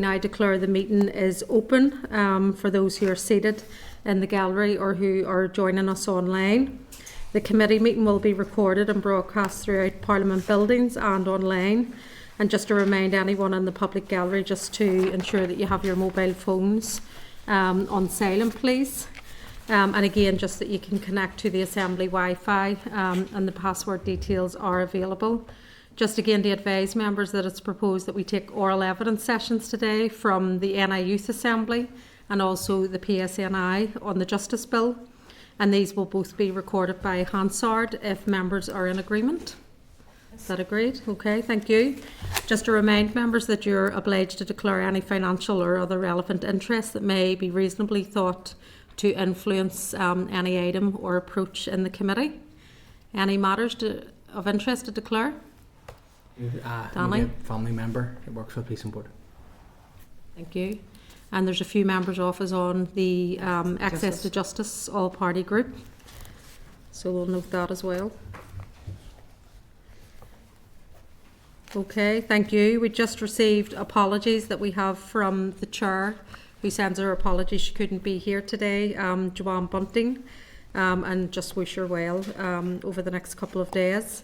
I declare the meeting is open for those who are seated in the gallery or who are joining us online. The committee meeting will be recorded and broadcast throughout Parliament buildings and online. And just to remind anyone in the public gallery, just to ensure that you have your mobile phones on silent, please. And again, just that you can connect to the Assembly Wi-Fi and the password details are available. Just again to advise members that it's proposed that we take oral evidence sessions today from the NI Youth Assembly and also the PSNI on the Justice Bill. And these will both be recorded by Hansard if members are in agreement. Is that agreed? Okay, thank you. Just to remind members that you're obliged to declare any financial or other relevant interest that may be reasonably thought to influence any item or approach in the committee. Any matters of interest to declare? Danny? Family member that works for the Police and Board. Thank you. And there's a few members' office on the Access to Justice all-party group. So we'll note that as well. Okay, thank you. We just received apologies that we have from the Chair, who sends her apologies she couldn't be here today, Joanne Bunting, and just wish her well over the next couple of days.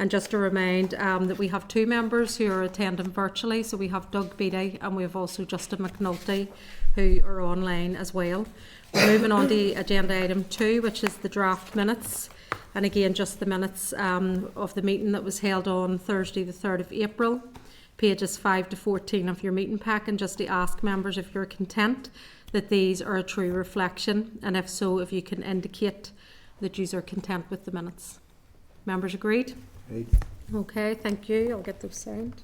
And just to remind that we have two members who are attending virtually. So we have Doug Beattie and we have also Justin McNulty who are online as well. We're moving on to agenda item 2, which is the draft minutes. And again, just the minutes of the meeting that was held on Thursday the 3rd of April. Pages 5 to 14 of your meeting pack. And just to ask members if you're content that these are a true reflection. And if so, if you can indicate that you are content with the minutes. Members agreed? Okay, thank you. I'll get those signed.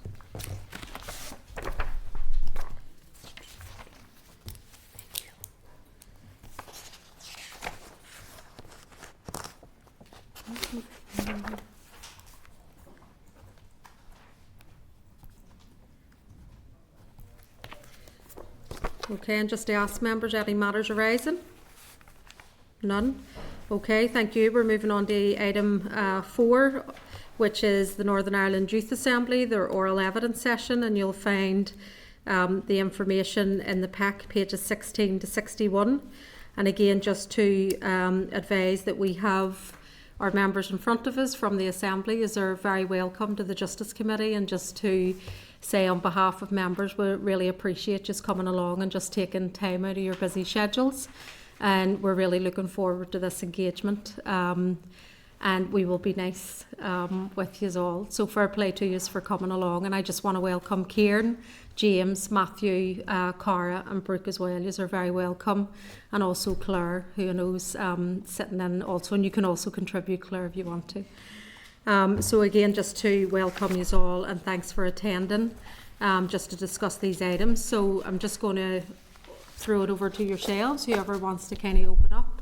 Okay, and just to ask members, any matters arising? None? Okay, thank you. We're moving on to item 4, which is the Northern Ireland Youth Assembly, their oral evidence session, and you'll find the information in the pack, pages 16 to 61. And again, just to advise that we have our members in front of us from the Assembly is are very welcome to the Justice Committee, and just to say on behalf of members, we really appreciate just coming along and just taking time out of your busy schedules. And we're really looking forward to this engagement. And we will be nice with you all. So fair play to you for coming along. And I just want to welcome Kieran, James, Matthew, Cara and Brooke as well. You are very welcome. And also Claire, who I know is sitting in also. And you can also contribute, Claire, if you want to. So again, just to welcome you all and thanks for attending just to discuss these items. So I'm just going to throw it over to yourselves, whoever wants to kind of open up.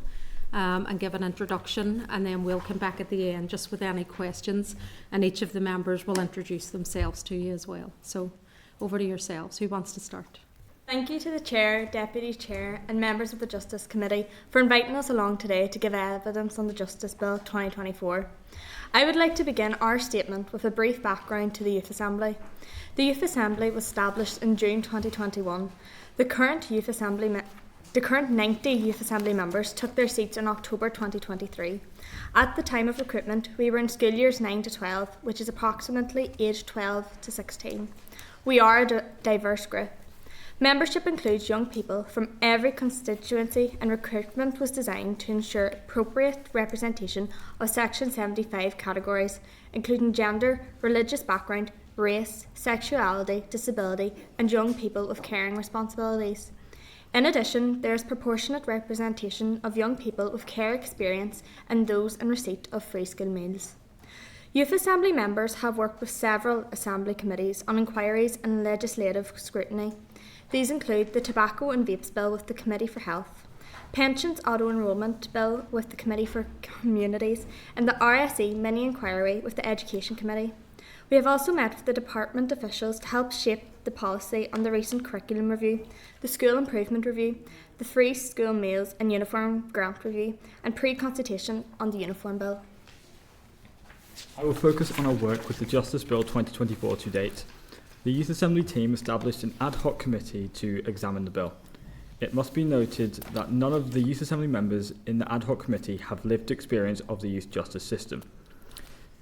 And give an introduction, and then we'll come back at the end just with any questions, and each of the members will introduce themselves to you as well. So over to yourselves. Who wants to start? Thank you to the Chair, Deputy Chair and members of the Justice Committee for inviting us along today to give evidence on the Justice Bill 2024. I would like to begin our statement with a brief background to the Youth Assembly. The Youth Assembly was established in June 2021. The current 90 Youth Assembly members took their seats in October 2023. At the time of recruitment, we were in school years 9 to 12, which is approximately aged 12 to 16. We are a diverse group. Membership includes young people from every constituency, and recruitment was designed to ensure appropriate representation of Section 75 categories, including gender, religious background, race, sexuality, disability, and young people with caring responsibilities. In addition, there is proportionate representation of young people with care experience and those in receipt of free school meals. Youth Assembly members have worked with several Assembly committees on inquiries and legislative scrutiny. These include the Tobacco and Vapes Bill with the Committee for Health, Pensions Auto-Enrolment Bill with the Committee for Communities, and the RSE Mini-Inquiry with the Education Committee. We have also met with the department officials to help shape the policy on the recent curriculum review, the school improvement review, the free school meals and uniform grant review, and pre-consultation on the uniform bill. I will focus on our work with the Justice Bill 2024 to date. The Youth Assembly team established an ad hoc committee to examine the bill. It must be noted that none of the Youth Assembly members in the ad hoc committee have lived experience of the youth justice system.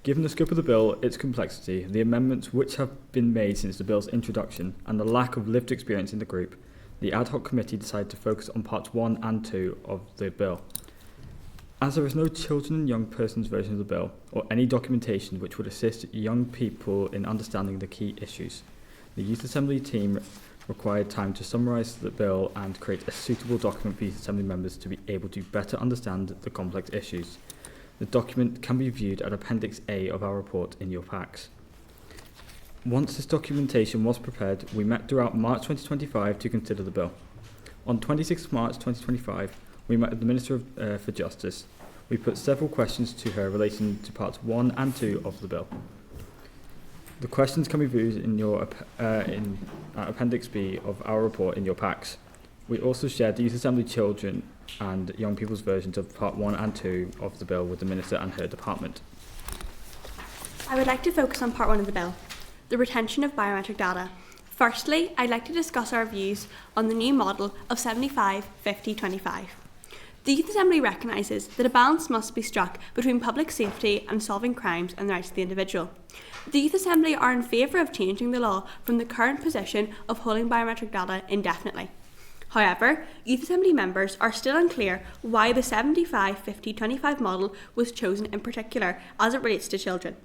Given the scope of the bill, its complexity, the amendments which have been made since the bill's introduction, and the lack of lived experience in the group, the ad hoc committee decided to focus on parts 1 and 2 of the bill. As there is no children and young persons version of the bill, or any documentation which would assist young people in understanding the key issues, the Youth Assembly team required time to summarise the bill and create a suitable document for Youth Assembly members to be able to better understand the complex issues. The document can be viewed at Appendix A of our report in your packs. Once this documentation was prepared, we met throughout March 2025 to consider the bill. On 26 March 2025, we met with the Minister for Justice. We put several questions to her relating to parts 1 and 2 of the bill. The questions can be viewed in your Appendix B of our report in your packs. We also shared the Youth Assembly children and young people's versions of part 1 and 2 of the bill with the Minister and her department. I would like to focus on part 1 of the bill, the retention of biometric data. Firstly, I'd like to discuss our views on the new model of 75-50-25. The Youth Assembly recognises that a balance must be struck between public safety and solving crimes and the rights of the individual. The Youth Assembly are in favour of changing the law from the current position of holding biometric data indefinitely. However, Youth Assembly members are still unclear why the 75-50-25 model was chosen in particular as it relates to children.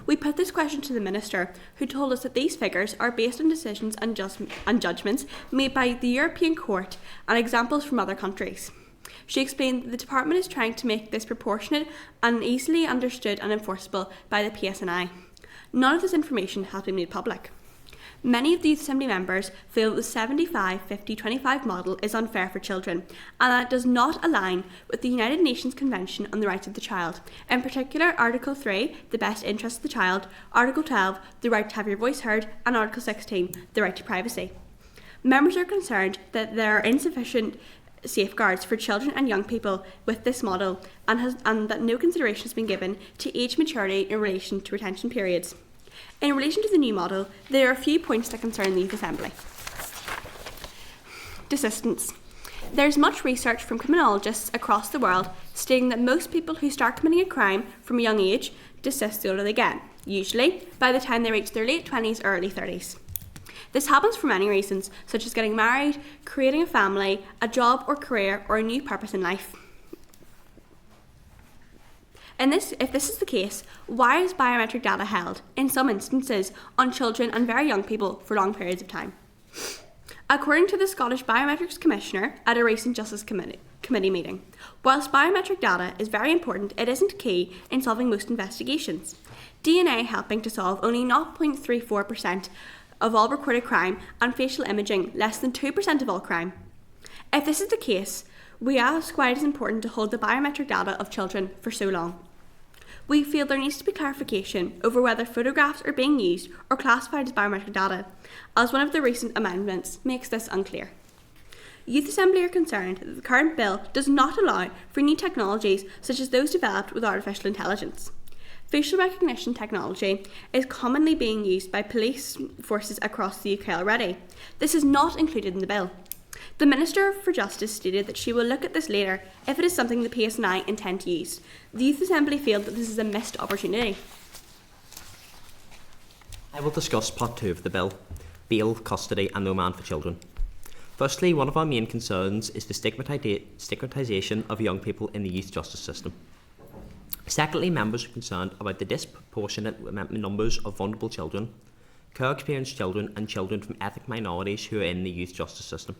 We put this question to the Minister, who told us that these figures are based on decisions and judgments made by the European Court and examples from other countries. She explained that the department is trying to make this proportionate and easily understood and enforceable by the PSNI. None of this information has been made public. Many of the Youth Assembly members feel that the 75-50-25 model is unfair for children and that it does not align with the United Nations Convention on the Rights of the Child, in particular Article 3, the best interests of the child, Article 12, the right to have your voice heard, and Article 16, the right to privacy. Members are concerned that there are insufficient safeguards for children and young people with this model and that no consideration has been given to age maturity in relation to retention periods. In relation to the new model, there are a few points that concern the Youth Assembly. Desistance. There is much research from criminologists across the world stating that most people who start committing a crime from a young age desist the older they get, usually by the time they reach their late 20s or early 30s. This happens for many reasons, such as getting married, creating a family, a job or career, or a new purpose in life. If this is the case, why is biometric data held, in some instances, on children and very young people for long periods of time? According to the Scottish Biometrics Commissioner at a recent Justice Committee meeting, whilst biometric data is very important, it isn't key in solving most investigations. DNA helping to solve only 0.34% of all recorded crime and facial imaging less than 2% of all crime. If this is the case, we ask why it is important to hold the biometric data of children for so long. We feel there needs to be clarification over whether photographs are being used or classified as biometric data, as one of the recent amendments makes this unclear. Youth Assembly are concerned that the current bill does not allow for new technologies such as those developed with artificial intelligence. Facial recognition technology is commonly being used by police forces across the UK already. This is not included in the bill. The Minister for Justice stated that she will look at this later if it is something the PSNI intend to use. The Youth Assembly feel that this is a missed opportunity. I will discuss part 2 of the bill, bail, custody and remand for children. Firstly, one of our main concerns is the stigmatisation of young people in the youth justice system. Secondly, members are concerned about the disproportionate numbers of vulnerable children, care experienced children and children from ethnic minorities who are in the youth justice system.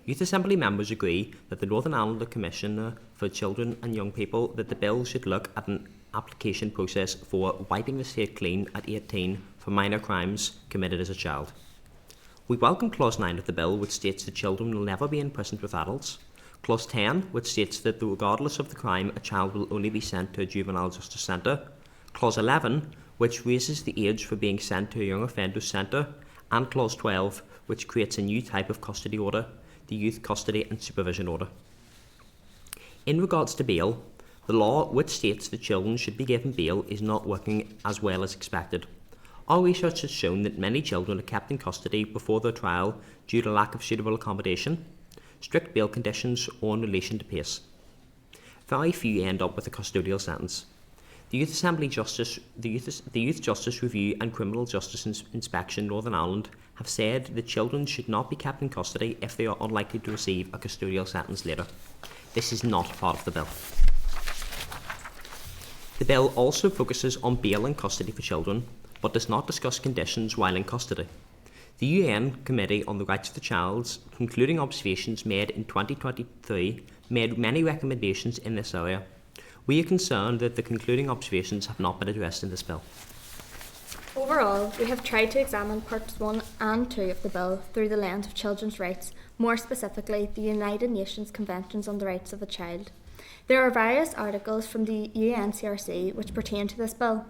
Youth Assembly members agree that the Northern Ireland Commissioner for Children and Young People that the bill should look at an application process for wiping the slate clean at 18 for minor crimes committed as a child. We welcome Clause 9 of the bill, which states that children will never be imprisoned with adults. Clause 10, which states that regardless of the crime, a child will only be sent to a juvenile justice centre. Clause 11, which raises the age for being sent to a young offenders centre. And Clause 12, which creates a new type of custody order, the Youth Custody and Supervision Order. In regards to bail, the law which states that children should be given bail is not working as well as expected. Our research has shown that many children are kept in custody before their trial due to lack of suitable accommodation, strict bail conditions, or in relation to pace. Very few end up with a custodial sentence. The Youth Assembly Justice, the Youth Justice Review and Criminal Justice Inspection Northern Ireland have said that children should not be kept in custody if they are unlikely to receive a custodial sentence later. This is not part of the bill. The bill also focuses on bail and custody for children, but does not discuss conditions while in custody. The UN Committee on the Rights of the Child's concluding observations made in 2023 made many recommendations in this area. We are concerned that the concluding observations have not been addressed in this bill. Overall, we have tried to examine parts 1 and 2 of the bill through the lens of children's rights, more specifically the United Nations Conventions on the Rights of the Child. There are various articles from the UNCRC which pertain to this bill.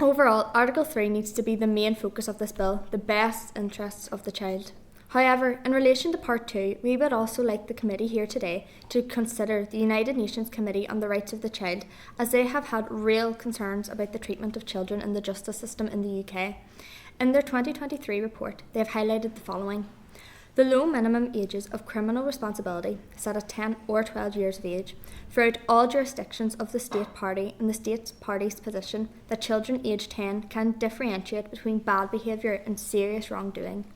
Overall, Article 3 needs to be the main focus of this bill, the best interests of the child. However, in relation to Part 2, we would also like the committee here today to consider the United Nations Committee on the Rights of the Child, as they have had real concerns about the treatment of children in the justice system in the UK. In their 2023 report, they have highlighted the following. The low minimum ages of criminal responsibility, set at 10 or 12 years of age, throughout all jurisdictions of the state party and the state party's position that children aged 10 can differentiate between bad behaviour and serious wrongdoing.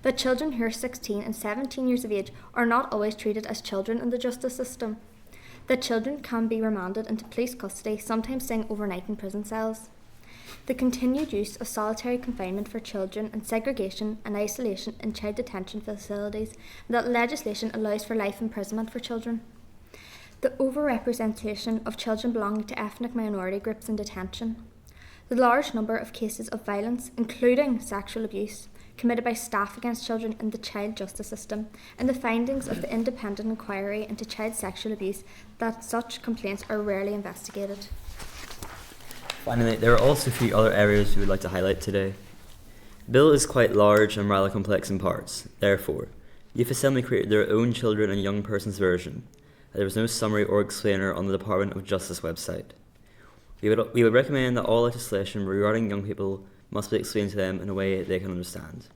That children who are 16 and 17 years of age are not always treated as children in the justice system. That children can be remanded into police custody, sometimes staying overnight in prison cells. The continued use of solitary confinement for children and segregation and isolation in child detention facilities, and that legislation allows for life imprisonment for children. The overrepresentation of children belonging to ethnic minority groups in detention. The large number of cases of violence, including sexual abuse, committed by staff against children in the child justice system, and the findings of the independent inquiry into child sexual abuse that such complaints are rarely investigated. Finally, there are also a few other areas we would like to highlight today. The bill is quite large and rather complex in parts. Therefore, the Youth Assembly created their own children and young persons version, and there was no summary or explainer on the Department of Justice website. We would recommend that all legislation regarding young people must be explained to them in a way they can understand.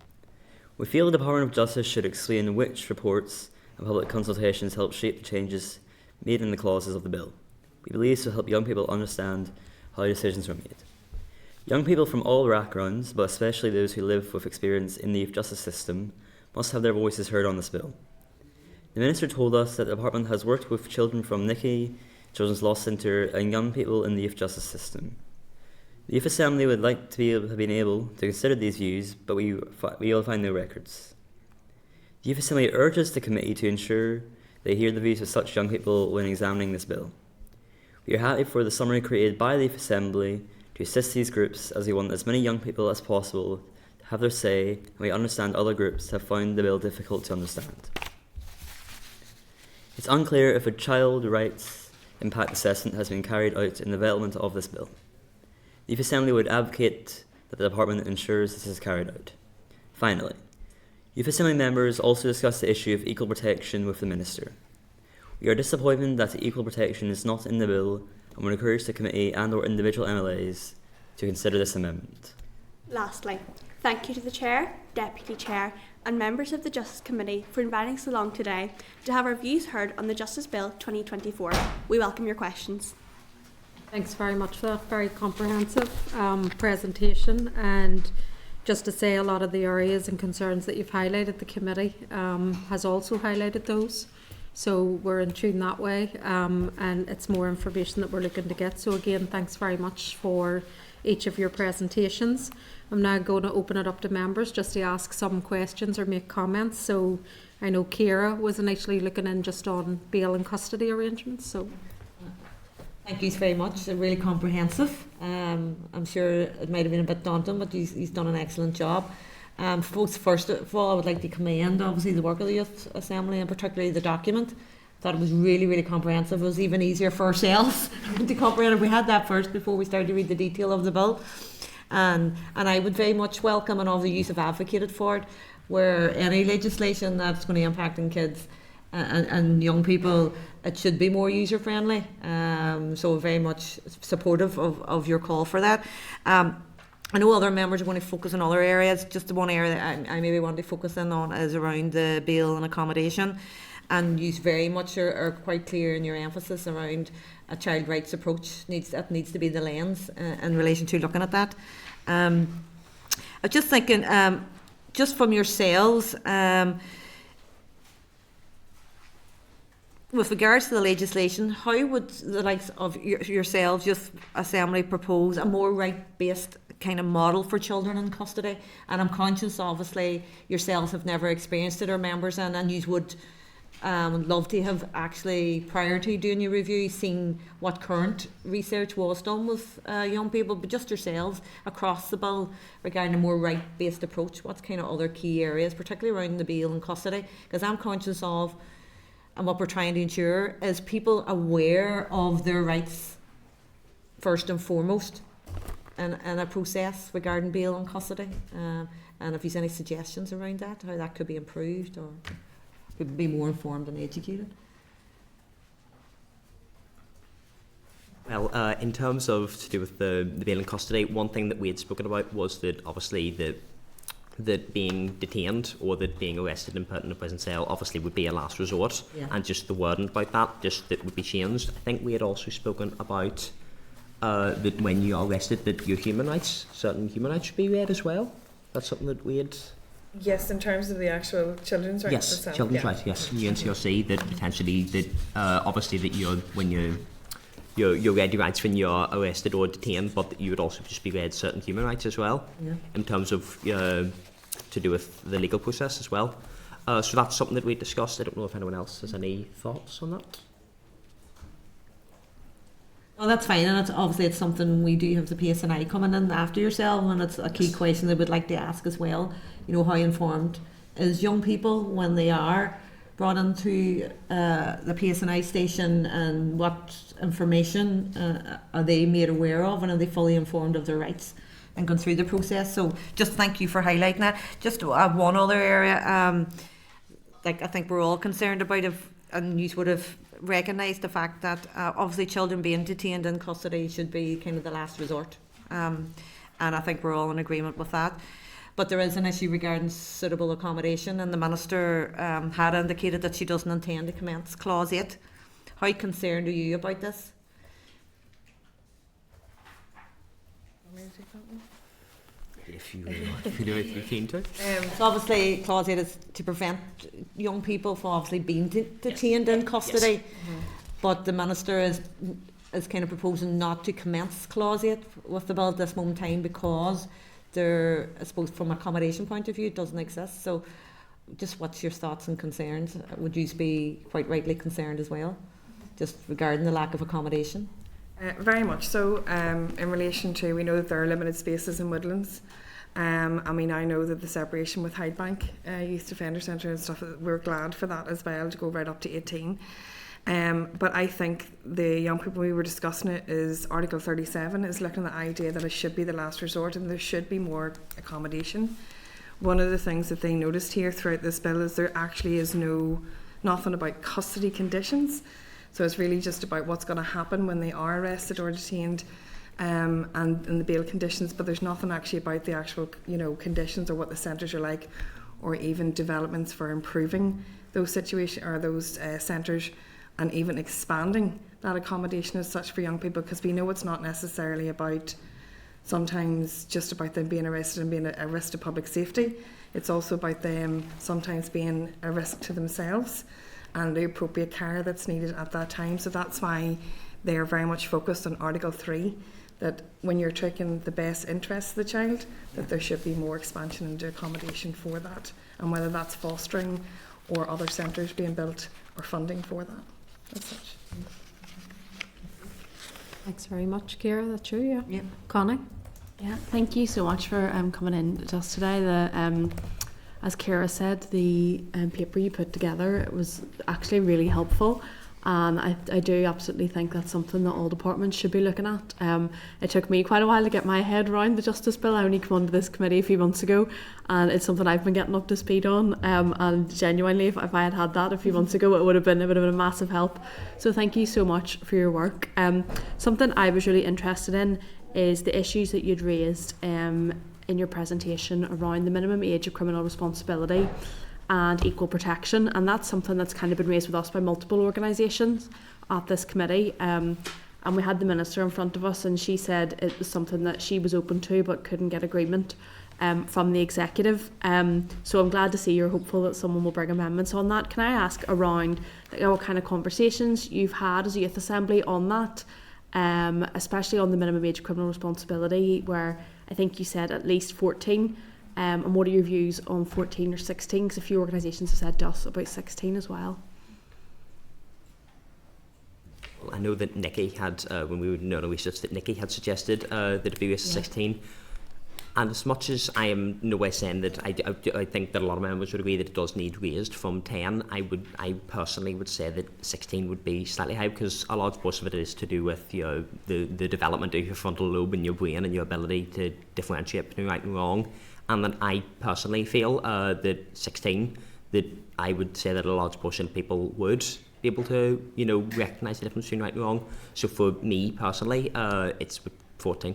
We feel the Department of Justice should explain which reports and public consultations help shape the changes made in the clauses of the bill. We believe this will help young people understand how decisions were made. Young people from all backgrounds, but especially those who live with experience in the youth justice system, must have their voices heard on this bill. The Minister told us that the Department has worked with children from NICI, Children's Law Centre and young people in the youth justice system. The Youth Assembly would like to have been able to consider these views, but we will find no records. The Youth Assembly urges the committee to ensure they hear the views of such young people when examining this bill. We are happy for the summary created by the Youth Assembly to assist these groups, as we want as many young people as possible to have their say, and we understand other groups have found the bill difficult to understand. It's unclear if a child rights impact assessment has been carried out in the development of this bill. The Youth Assembly would advocate that the Department ensures this is carried out. Finally, Youth Assembly members also discussed the issue of equal protection with the Minister. We are disappointed that equal protection is not in the bill and would encourage the committee and or individual MLAs to consider this amendment. Lastly, thank you to the Chair, Deputy Chair and members of the Justice Committee for inviting us along today to have our views heard on the Justice Bill 2024. We welcome your questions. Thanks very much for that very comprehensive presentation, and just to say a lot of the areas and concerns that you've highlighted, the committee has also highlighted those, so we're in tune that way, and it's more information that we're looking to get. So again, thanks very much for each of your presentations. I'm now going to open it up to members just to ask some questions or make comments. So I know Ciara was initially looking in just on bail and custody arrangements, so thank you very much. They're really comprehensive. I'm sure it might have been a bit daunting, but he's done an excellent job. First of all, I would like to commend obviously the work of the Youth Assembly and particularly the document. Thought it was really, really comprehensive. It was even easier for ourselves to comprehend if we had that first before we started to read the detail of the bill. And I would very much welcome, and all the youth have advocated for it, where any legislation that's going to impact on kids and young people, it should be more user friendly. So very much supportive of your call for that. I know other members are going to focus on other areas. Just the one area that I maybe want to focus in on is around the bail and accommodation. And you very much are quite clear in your emphasis around a child rights approach. That needs to be the lens in relation to looking at that. I was just thinking, just from yourselves, with regards to the legislation, how would the likes of yourselves, Youth Assembly, propose a more right-based kind of model for children in custody? And I'm conscious, obviously, yourselves have never experienced it, or members, and you would love to have actually, prior to doing your review, seen what current research was done with young people, but just yourselves across the bill regarding a more right-based approach. What's kind of other key areas, particularly around the bail and custody? Because I'm conscious of, and what we're trying to ensure is people aware of their rights first and foremost in a process regarding bail and custody. And if there's any suggestions around that, how that could be improved or could be more informed and educated. Well, in terms of to do with the bail and custody, one thing that we had spoken about was that obviously that being detained or that being arrested and put in a prison cell obviously would be a last resort, and just the wording about that, just that would be changed. I think we had also spoken about that when you are arrested, that your certain human rights should be read as well. That's something that we had. Yes, in terms of the actual children's rights. Yes, children's rights. Yes, UNCRC, that potentially that obviously that you're read your rights when you're arrested or detained, but that you would also just be read certain human rights as well, in terms of to do with the legal process as well. So that's something that we discussed. I don't know if anyone else has any thoughts on that. Well, that's fine, and it's something we do have the PSNI coming in after yourself, and it's a key question they would like to ask as well. You know, how informed is young people when they are brought into the PSNI station, and what information are they made aware of, and are they fully informed of their rights and gone through the process? So just thank you for highlighting that. Just one other area, like I think we're all concerned about, and you would have recognised the fact that obviously children being detained in custody should be kind of the last resort, and I think we're all in agreement with that. But there is an issue regarding suitable accommodation, and the Minister had indicated that she doesn't intend to commence Clause 8. How concerned are you about this? If you're keen to. So obviously Clause 8 is to prevent young people from obviously being detained in custody, but the Minister is kind of proposing not to commence Clause 8 with the bill at this moment in time because there, I suppose from an accommodation point of view, it doesn't exist. So just what's your thoughts and concerns? Would you be quite rightly concerned as well, just regarding the lack of accommodation? Very much so. In relation to, we know that there are limited spaces in Woodlands. I mean, I know that the separation with Hyde Bank Youth Defender Centre and stuff, we're glad for that as well, to go right up to 18. But I think the young people we were discussing it is Article 37 is looking at the idea that it should be the last resort and there should be more accommodation. One of the things that they noticed here throughout this bill is there actually is nothing about custody conditions. So it's really just about what's going to happen when they are arrested or detained, and the bail conditions. But there's nothing actually about the actual, conditions or what the centres are like, or even developments for improving those situations or those centres, and even expanding that accommodation as such for young people. Because we know it's not necessarily about sometimes just about them being arrested and being a risk to public safety. It's also about them sometimes being a risk to themselves and the appropriate care that's needed at that time. So that's why they are very much focused on Article 3, that when you're taking the best interests of the child, that there should be more expansion into accommodation for that, and whether that's fostering or other centres being built or funding for that as such. Thanks very much, Ciara. That's you, Yeah. Connie? Yeah, thank you so much for coming in to us today. As Ciara said, the paper you put together, it was actually really helpful, And I do absolutely think that's something that all departments should be looking at. It took me quite a while to get my head around the Justice Bill. I only came onto this committee a few months ago, and it's something I've been getting up to speed on. And genuinely, if I had had that a few months ago, it would have been a massive help. So thank you so much for your work. Something I was really interested in is the issues that you'd raised in your presentation around the minimum age of criminal responsibility and equal protection, and that's something that's kind of been raised with us by multiple organisations at this committee. And we had the minister in front of us, and she said it was something that she was open to but couldn't get agreement from the executive. So I'm glad to see you're hopeful that someone will bring amendments on that. Can I ask around what kind of conversations you've had as a youth assembly on that, especially on the minimum age of criminal responsibility, where I think you said at least 14. And what are your views on 14 or 16? Because a few organisations have said to us about 16 as well. Well, I know that Nikki had, when we were in early research, that Nikki had suggested that it be raised to 16. And as much as I am no way saying that I think that a lot of members would agree that it does need raised from 10, I personally would say that 16 would be slightly high, because a large portion of it is to do with the development of your frontal lobe in your brain and your ability to differentiate between right and wrong. And that I personally feel that 16, that I would say that a large portion of people would be able to, recognise the difference between right and wrong. So for me personally, it's 14.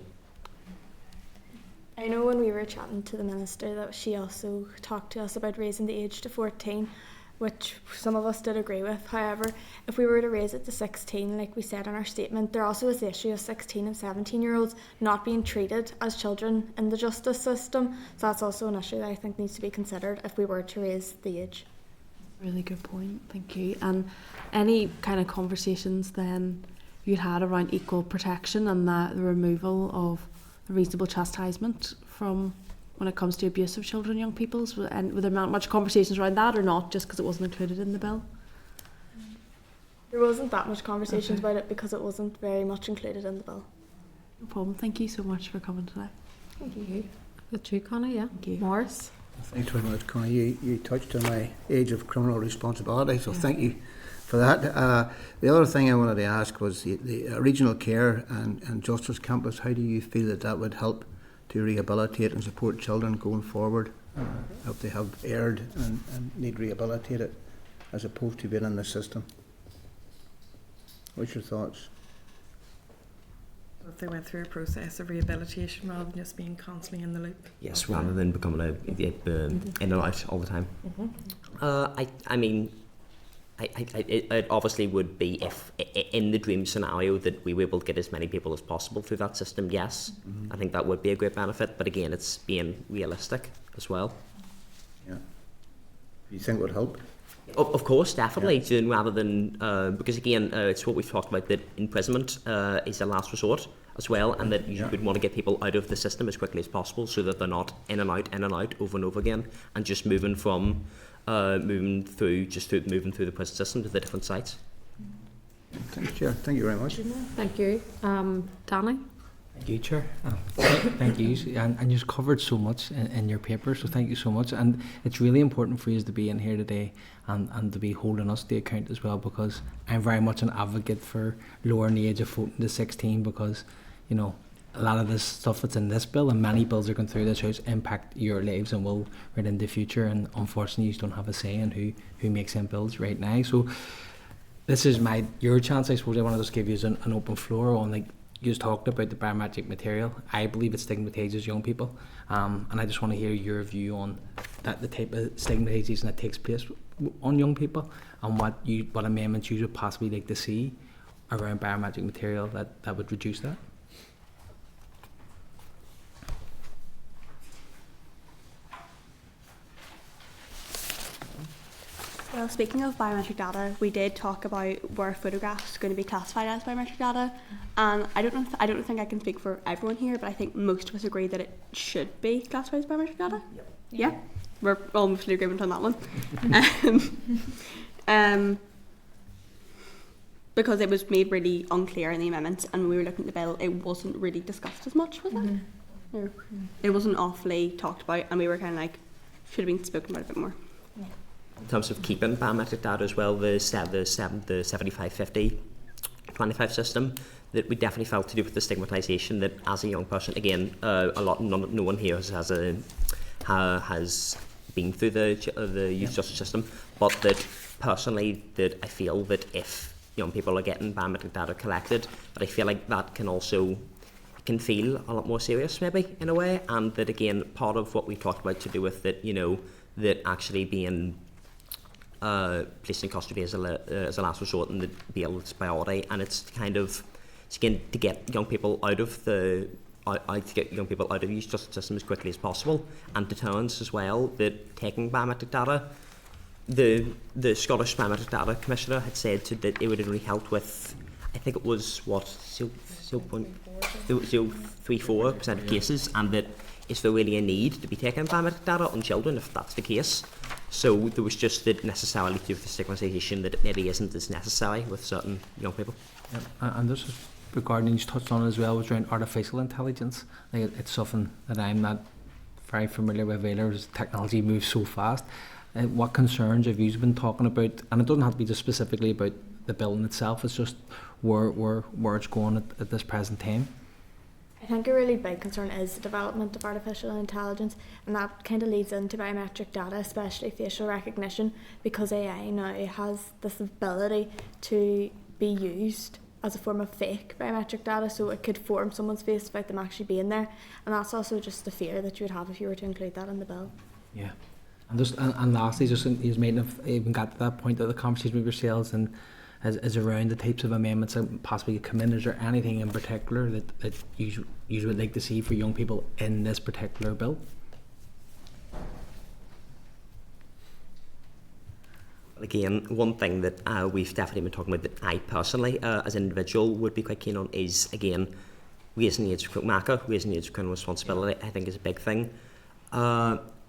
I know when we were chatting to the minister that she also talked to us about raising the age to 14, which some of us did agree with. However, if we were to raise it to 16, like we said in our statement, there also is the issue of 16 and 17-year-olds not being treated as children in the justice system. So that's also an issue that I think needs to be considered if we were to raise the age. Really good point, thank you. And any kind of conversations then you'd had around equal protection and the removal of the reasonable chastisement from when it comes to abuse of children and young people? And were there much conversations around that or not, just because it wasn't included in the bill? There wasn't that much conversations about it because it wasn't very much included in the bill. No problem. Thank you so much for coming today. Thank you. Good you, Connie, yeah. Thank you. Morris? Thanks very much, Connie. You touched on my age of criminal responsibility, so thank you for that. The other thing I wanted to ask was the regional care and justice campus. How do you feel that would help to rehabilitate and support children going forward if they have erred and need rehabilitated, as opposed to being in the system? What's your thoughts? If they went through a process of rehabilitation rather than just being constantly in the loop. Yes, rather than becoming in and out all the time. I mean, it obviously would be if in the dream scenario that we were able to get as many people as possible through that system. Yes, I think that would be a great benefit. But again, it's being realistic as well. Yeah. Do you think it would help? Of course, definitely. Yeah. Rather than because again, it's what we've talked about, that imprisonment is a last resort as well, and that you would want to get people out of the system as quickly as possible, so that they're not in and out over and over again, and just moving through the prison system to the different sites. Thanks, Chair. Thank you very much. Thank you. Danny? Thank you, Chair. Thank you. And you've covered so much in your paper, so thank you so much. And it's really important for you to be in here today and to be holding us to account as well, because I'm very much an advocate for lowering the age of voting to 16, because, a lot of this stuff that's in this bill and many bills are going through this house impact your lives and will right in the future, and unfortunately you don't have a say in who makes them bills right now. So this is your chance, I suppose. I want to just give you an open floor on, you just talked about the biometric material. I believe it stigmatises young people, and I just want to hear your view on the type of stigmatisation that takes place on young people, and what amendments you would possibly like to see around biometric material that would reduce that. Well, speaking of biometric data, we did talk about where photographs are going to be classified as biometric data, and I don't think I can speak for everyone here, but I think most of us agree that it should be classified as biometric data. Yep. Yeah, we're almost in agreement on that one. Because it was made really unclear in the amendments, and when we were looking at the bill, it wasn't really discussed as much, was it? No. It wasn't awfully talked about, and we were kind of should have been spoken about a bit more. In terms of keeping biometric data as well, the 75/50 25 system, that we definitely felt to do with the stigmatisation that as a young person, again, no one here has been through the youth justice system, but that personally that I feel that if young people are getting biometric data collected, that I feel like that can also feel a lot more serious maybe in a way, and that again part of what we talked about to do with that, that actually being placed in custody as a last resort and the bail its priority, and it's kind of again to get young people out of the youth justice system as quickly as possible, and deterrence as well, that taking biometric data, the Scottish Biometric Data Commissioner had said that it would really help with, I think it was 0.034% of cases, and that is there really a need to be taking biometric data on children if that's the case. So there was just that necessarily due to the stigmatisation that it maybe isn't as necessary with certain young people. Yeah. And this is regarding, you touched on it as well, was around artificial intelligence. Like it's something that I'm not very familiar with either, as technology moves so fast. What concerns have you been talking about? And it doesn't have to be just specifically about the building itself, it's just where it's going at this present time. I think a really big concern is the development of artificial intelligence, and that kind of leads into biometric data, especially facial recognition, because AI now has this ability to be used as a form of fake biometric data, so it could form someone's face without them actually being there, and that's also just the fear that you would have if you were to include that in the bill. Yeah, and lastly, just you might have even got to that point of the conversation with yourselves, and is around the types of amendments that possibly come in. Is there anything in particular that you would like to see for young people in this particular bill? Again, one thing that we've definitely been talking about that I personally, as an individual, would be quite keen on is, again, raising the age of criminal responsibility, I think is a big thing.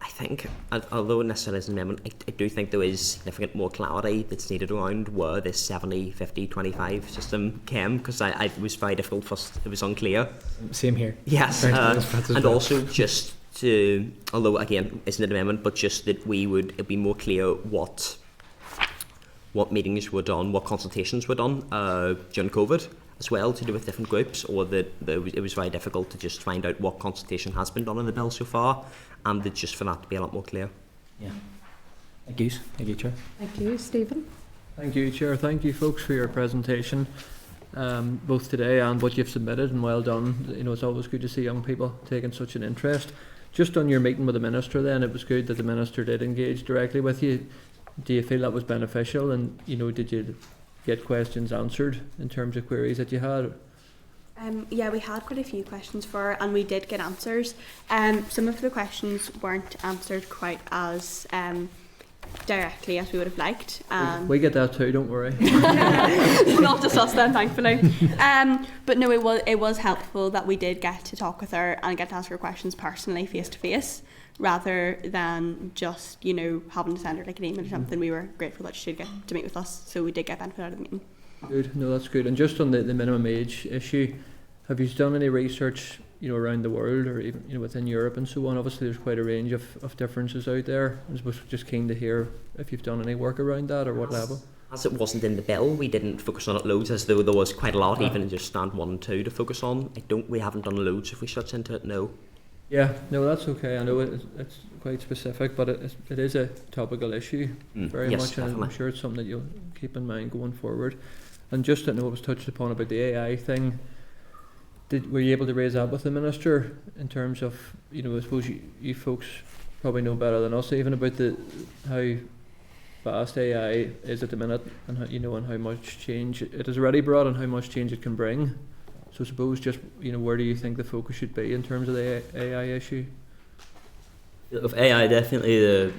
I think, although necessarily as an amendment, I do think there is significant more clarity that's needed around where this 70/50/25 system came, because it was very difficult for us, it was unclear. Same here. Yes, and also just to, although again, isn't an amendment, but just that it'd be more clear what meetings were done, what consultations were done during COVID as well, to do with different groups, or that it was very difficult to just find out what consultation has been done in the bill so far, and that just for that to be a lot more clear. Yeah. Thank you, Chair. Thank you, Stephen. Thank you, Chair. Thank you, folks, for your presentation, both today and what you've submitted, and well done. It's always good to see young people taking such an interest. Just on your meeting with the Minister then, it was good that the Minister did engage directly with you. Do you feel that was beneficial, and did you get questions answered in terms of queries that you had? Yeah, we had quite a few questions for her, and we did get answers. Some of the questions weren't answered quite as directly as we would have liked. We get that too, don't worry. Not just us then, thankfully. But no, it was helpful that we did get to talk with her and get to ask her questions personally, face to face, rather than just having to send her like an email or something. We were grateful that she did get to meet with us, so we did get benefit out of the meeting. Good, no, that's good. And just on the minimum age issue, have you done any research, around the world, or even within Europe and so on? Obviously, there's quite a range of differences out there. I was just keen to hear if you've done any work around that, or what level. As it wasn't in the bill, we didn't focus on it loads, as though there was quite a lot, even in just stand 1 and 2 to focus on. We haven't done loads of research into it, no. Yeah, no, that's okay. I know it's quite specific, but it is a topical issue very yes, much, definitely. and I'm sure it's something that you'll keep in mind going forward. And just to know, it was touched upon about the AI thing. Were you able to raise that with the Minister in terms of, I suppose you folks probably know better than us even about how fast AI is at the minute, and how, and how much change it has already brought and how much change it can bring. So I suppose just, where do you think the focus should be in terms of the AI issue? With AI, definitely the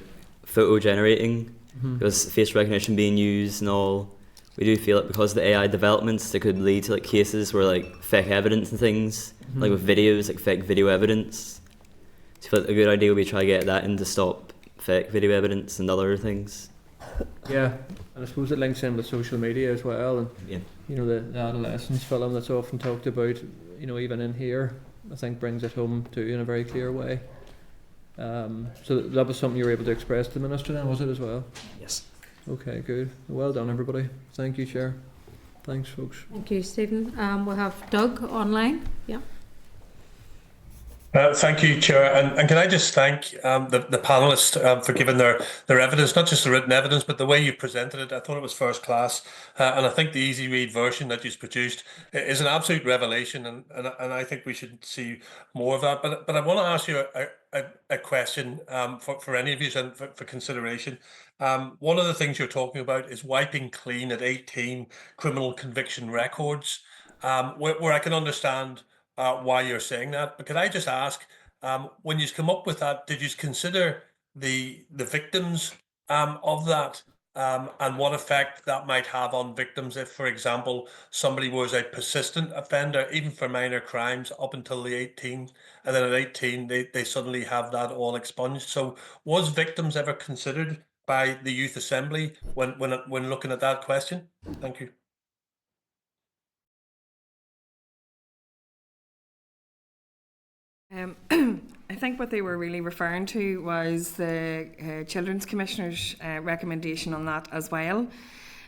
photo generating, because face recognition being used and all. We do feel it because of the AI developments, that could lead to cases where fake evidence and things, like with videos, fake video evidence. So I feel like a good idea would be to try to get that in to stop fake video evidence and other things. Yeah, and I suppose it links in with social media as well, and yeah. The adolescence film that's often talked about, even in here, I think brings it home too in a very clear way. So that was something you were able to express to the Minister then, was it as well? Yes. Okay, good. Well done, everybody. Thank you, Chair. Thanks, folks. Thank you, Stephen. We'll have Doug online. Yeah. Thank you, Chair. And can I just thank the panellists for giving their evidence, not just the written evidence, but the way you presented it. I thought it was first class. And I think the easy read version that you've produced is an absolute revelation. And I think we should see more of that. But I want to ask you a question for any of you and for consideration. One of the things you're talking about is wiping clean at 18 criminal conviction records, where I can understand why you're saying that. But could I just ask, when you come up with that, did you consider the victims of that, and what effect that might have on victims if, for example, somebody was a persistent offender, even for minor crimes, up until the 18, and then at 18 they suddenly have that all expunged? So was victims ever considered by the Youth Assembly when looking at that question? Thank you. I think what they were really referring to was the Children's Commissioner's recommendation on that as well.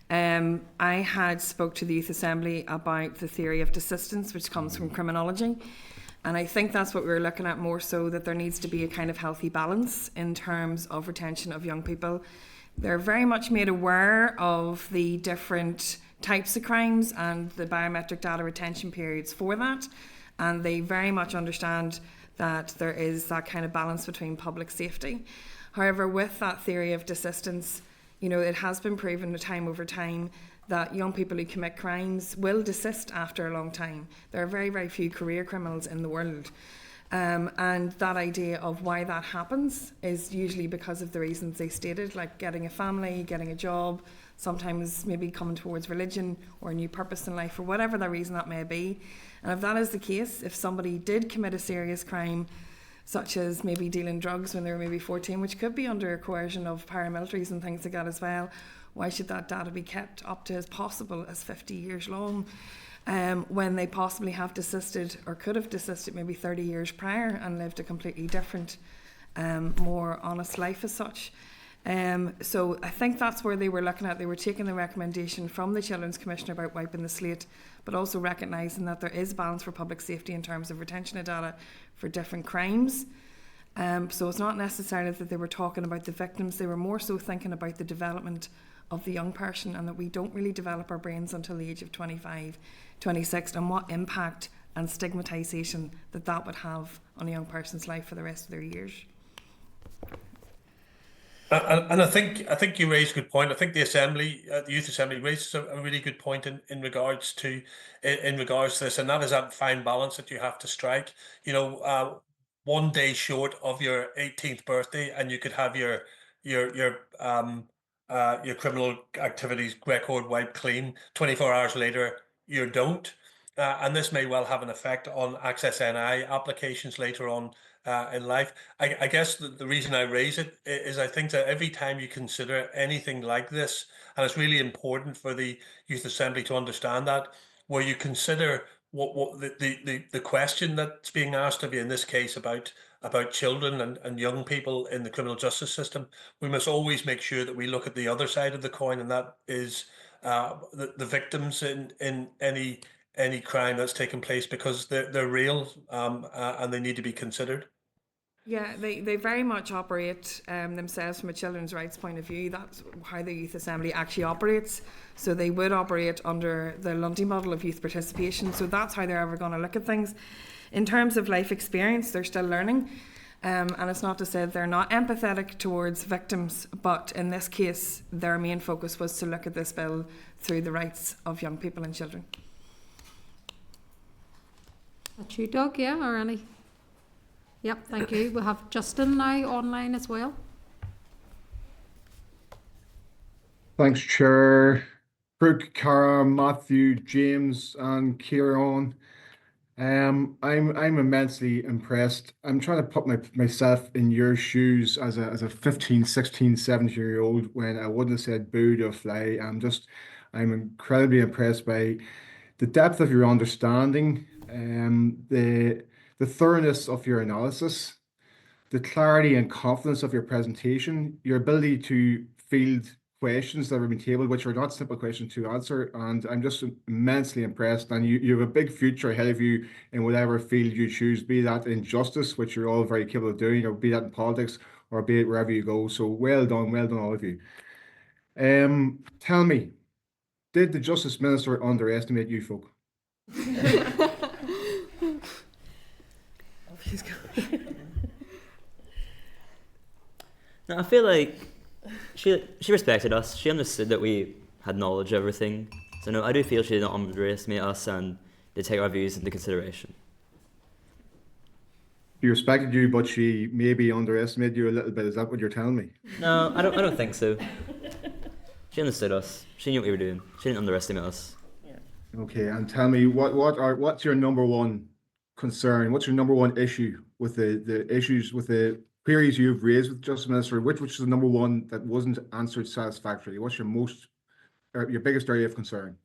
I had spoke to the Youth Assembly about the theory of desistance, which comes from criminology, and I think that's what we were looking at more so, that there needs to be a kind of healthy balance in terms of retention of young people. They're very much made aware of the different types of crimes and the biometric data retention periods for that, and they very much understand that there is that kind of balance between public safety. However, with that theory of desistance, you know, it has been proven time over time that young people who commit crimes will desist after a long time. There are very, very few career criminals in the world. And that idea of why that happens is usually because of the reasons they stated, like getting a family, getting a job, sometimes maybe coming towards religion or a new purpose in life, or whatever the reason that may be. And if that is the case, if somebody did commit a serious crime, such as maybe dealing drugs when they were maybe 14, which could be under coercion of paramilitaries and things like that as well, why should that data be kept up to as possible as 50 years long, when they possibly have desisted or could have desisted maybe 30 years prior and lived a completely different, more honest life as such. So I think that's where they were looking at. They were taking the recommendation from the Children's Commissioner about wiping the slate, but also recognising that there is balance for public safety in terms of retention of data for different crimes. So it's not necessarily that they were talking about the victims, they were more so thinking about the development of the young person, and that we don't really develop our brains until the age of 25, 26, and what impact and stigmatisation that would have on a young person's life for the rest of their years. And I think you raised a good point. I think the Assembly, the Youth Assembly, raises a really good point in regards to this, and that is that fine balance that you have to strike. You know, one day short of your 18th birthday, and you could have your criminal activities record wiped clean. 24 hours later, you don't. And this may well have an effect on Access NI applications later on in life. I guess the reason I raise it is I think that every time you consider anything like this, and it's really important for the Youth Assembly to understand that, where you consider what the question that's being asked of you in this case about children and young people in the criminal justice system, we must always make sure that we look at the other side of the coin, and that is the victims in any crime that's taken place, because they're real, and they need to be considered. Yeah, they very much operate themselves from a children's rights point of view. That's how the Youth Assembly actually operates. So they would operate under the Lundy model of youth participation. So that's how they're ever going to look at things. In terms of life experience, they're still learning. And it's not to say they're not empathetic towards victims, but in this case, their main focus was to look at this bill through the rights of young people and children. That's you, Doug, yeah, or any? Yep, thank you. We have Justin now online as well. Thanks, Chair. Brooke, Cara, Matthew, James, and Kieran. I'm immensely impressed. I'm trying to put myself in your shoes as a 15, 16, 17-year-old when I wouldn't have said boo to a fly. I'm incredibly impressed by the depth of your understanding, the thoroughness of your analysis. the clarity and confidence of your presentation, your ability to field questions that have been tabled, which are not simple questions to answer, and I'm just immensely impressed. And you have a big future ahead of you in whatever field you choose, be that in justice, which you're all very capable of doing, or be that in politics, or be it wherever you go. So well done, all of you. Tell me, did the Justice Minister underestimate you folk? No, I feel like she respected us. She understood that we had knowledge of everything. So no, I do feel she did not underestimate us and did take our views into consideration. She respected you, but she maybe underestimated you a little bit. Is that what you're telling me? No, I don't think so. She understood us. She knew what we were doing. She didn't underestimate us. Okay, and tell me what's your number one concern? What's your number one issue with the issues with the queries you've raised with the Justice Minister? Which is the number one that wasn't answered satisfactorily? What's your biggest area of concern?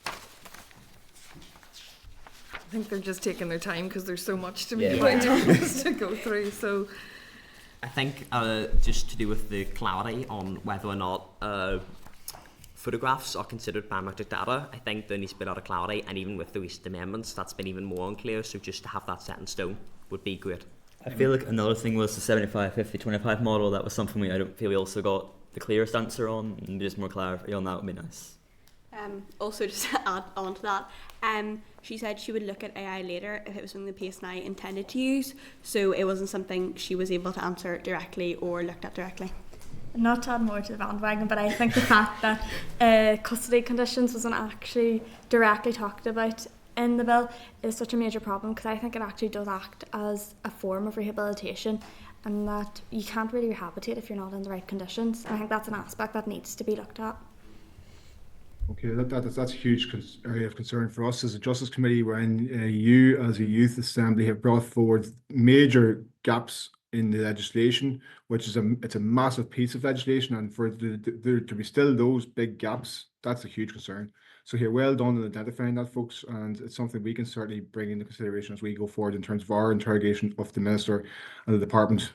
I think they're just taking their time because there's so much to to go through. So I think just to do with the clarity on whether or not photographs are considered biometric data, I think there needs to be a lot of clarity, and even with the recent amendments, that's been even more unclear. So just to have that set in stone would be great. I feel like another thing was the 75, 50, 25 model. That was something I don't feel we also got the clearest answer on, and just more clarity on that would be nice. Also, just to add on to that, she said she would look at AI later if it was something the PSNI intended to use, so it wasn't something she was able to answer directly or looked at directly. Not to add more to the bandwagon, but I think the fact that custody conditions wasn't actually directly talked about in the bill is such a major problem, because I think it actually does act as a form of rehabilitation, and that you can't really rehabilitate if you're not in the right conditions. And I think that's an aspect that needs to be looked at. Okay, that's a huge area of concern for us as a Justice Committee, when you as a Youth Assembly have brought forward major gaps in the legislation, which is it's a massive piece of legislation, and for there to be still those big gaps, that's a huge concern. So here, well done in identifying that, folks, and it's something we can certainly bring into consideration as we go forward in terms of our interrogation of the Minister and the Department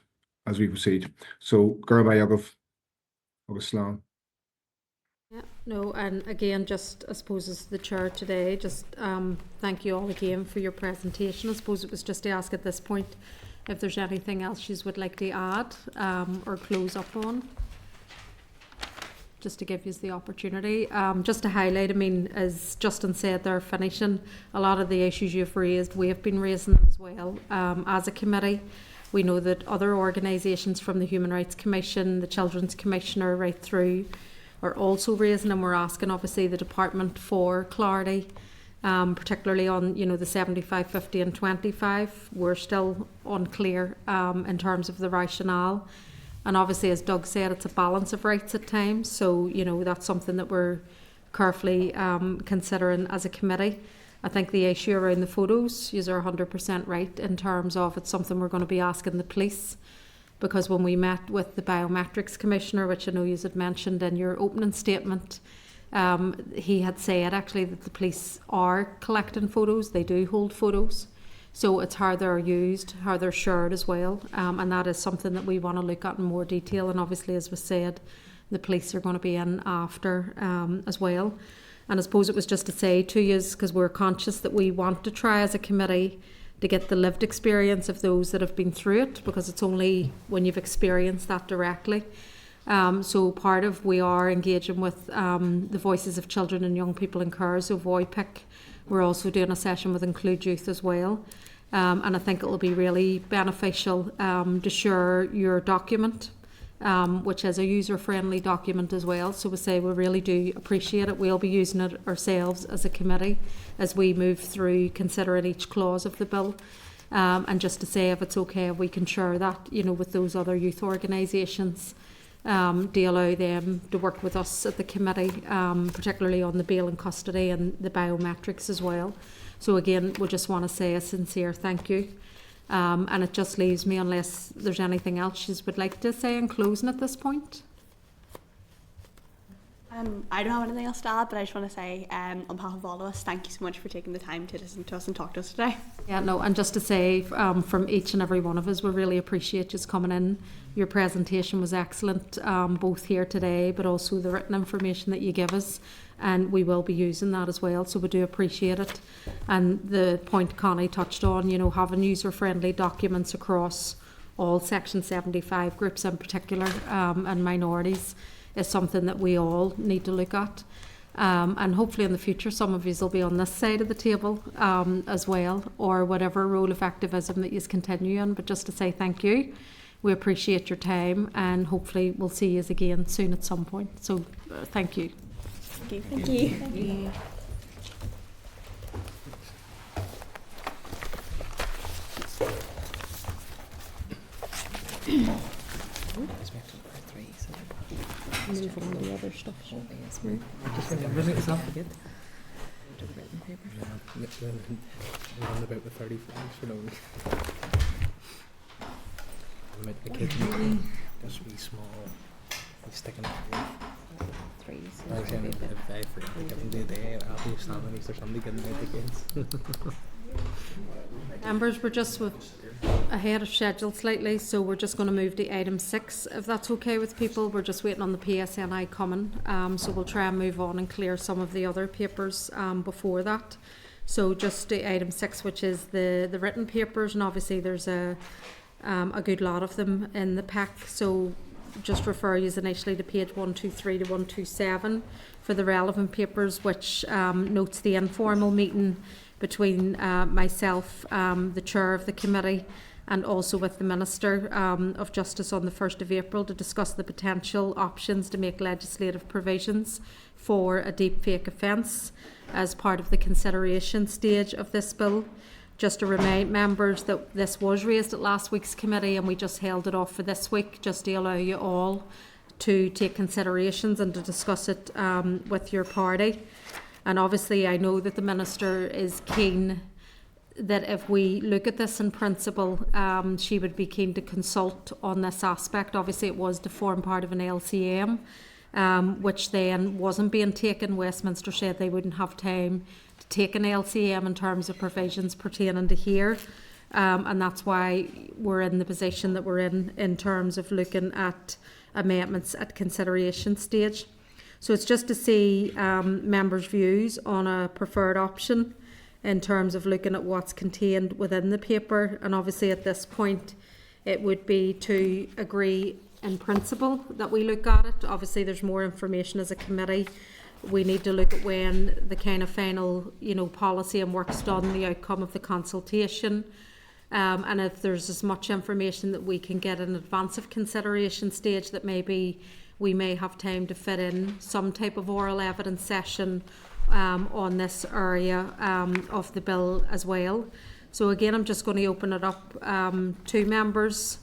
as we proceed. So, Garba Yagov, Slán. Yeah, no, and again, just I suppose as the chair today, just thank you all again for your presentation. I suppose it was just to ask at this point if there's anything else you would like to add or close up on, just to give you the opportunity. Just to highlight, I mean, as Justin said, they're finishing a lot of the issues you've raised. We have been raising them as well as a committee. We know that other organisations, from the Human Rights Commission, the Children's Commissioner, right through, are also raising, and we're asking obviously the department for clarity, particularly on the 75, 50 and 25. We're still unclear in terms of the rationale, and obviously, as Doug said, it's a balance of rights at times, so that's something that we're carefully considering as a committee. I think the issue around the photos, you are 100% right in terms of it's something we're going to be asking the police, because when we met with the Biometrics Commissioner, which I know you had mentioned in your opening statement, he had said actually that the police are collecting photos, they do hold photos, so it's how they're used, how they're shared as well, and that is something that we want to look at in more detail, and obviously, as was said, the police are going to be in after as well. And I suppose it was just to say to you, because we're conscious that we want to try as a committee to get the lived experience of those that have been through it, because it's only when you've experienced that directly. So part of we are engaging with the voices of children and young people in care, so VOIPIC. We're also doing a session with Include Youth as well. And I think it will be really beneficial to share your document, which is a user-friendly document as well. So we say we really do appreciate it. We'll be using it ourselves as a committee as we move through considering each clause of the bill. And just to say, if it's okay, if we can share that, with those other youth organisations, to allow them to work with us at the committee, particularly on the bail and custody and the biometrics as well. So again, we just want to say a sincere thank you. And it just leaves me, unless there's anything else you would like to say in closing at this point. I don't have anything else to add, but I just want to say, on behalf of all of us, thank you so much for taking the time to listen to us and talk to us today. Yeah, no, and just to say, from each and every one of us, we really appreciate you coming in. Your presentation was excellent, both here today, but also the written information that you give us, and we will be using that as well, so we do appreciate it. And the point Connie touched on, you know, having user-friendly documents across all Section 75 groups in particular, and minorities, is something that we all need to look at. And hopefully in the future some of you will be on this side of the table as well, or whatever role of activism that you continue in. But just to say thank you, we appreciate your time, and hopefully we'll see you again soon at some point. So thank you. Thank you. Thank you. Thank you. Move on to the other stuff. Just remember it yourself again. Around about the 35 for no reason. A kid just be small, sticking up. Like saying if I give them the day, I'll be standing next to somebody getting out the kids. Members, we're just ahead of schedule slightly, so we're just going to move to item 6, if that's okay with people. We're just waiting on the PSNI coming, so we'll try and move on and clear some of the other papers before that. So just to item 6, which is the written papers, and obviously there's a good lot of them in the pack, so just refer you initially to page 123 to 127 for the relevant papers, which notes the informal meeting between myself, the chair of the committee, and also with the Minister of Justice on the 1st of April to discuss the potential options to make legislative provisions for a deepfake offence as part of the consideration stage of this bill. Just to remind members that this was raised at last week's committee, and we just held it off for this week just to allow you all to take considerations and to discuss it with your party. And obviously I know that the Minister is keen that if we look at this in principle, she would be keen to consult on this aspect. Obviously it was to form part of an LCM, which then wasn't being taken. Westminster said they wouldn't have time to take an LCM in terms of provisions pertaining to here. And that's why we're in the position that we're in terms of looking at amendments at consideration stage. So it's just to see members' views on a preferred option in terms of looking at what's contained within the paper. And obviously at this point it would be to agree in principle that we look at it. Obviously there's more information as a committee. We need to look at when the kind of final, you know, policy and work's done, the outcome of the consultation. And if there's as much information that we can get in advance of consideration stage, that maybe we may have time to fit in some type of oral evidence session on this area of the bill as well. So again, I'm just going to open it up to members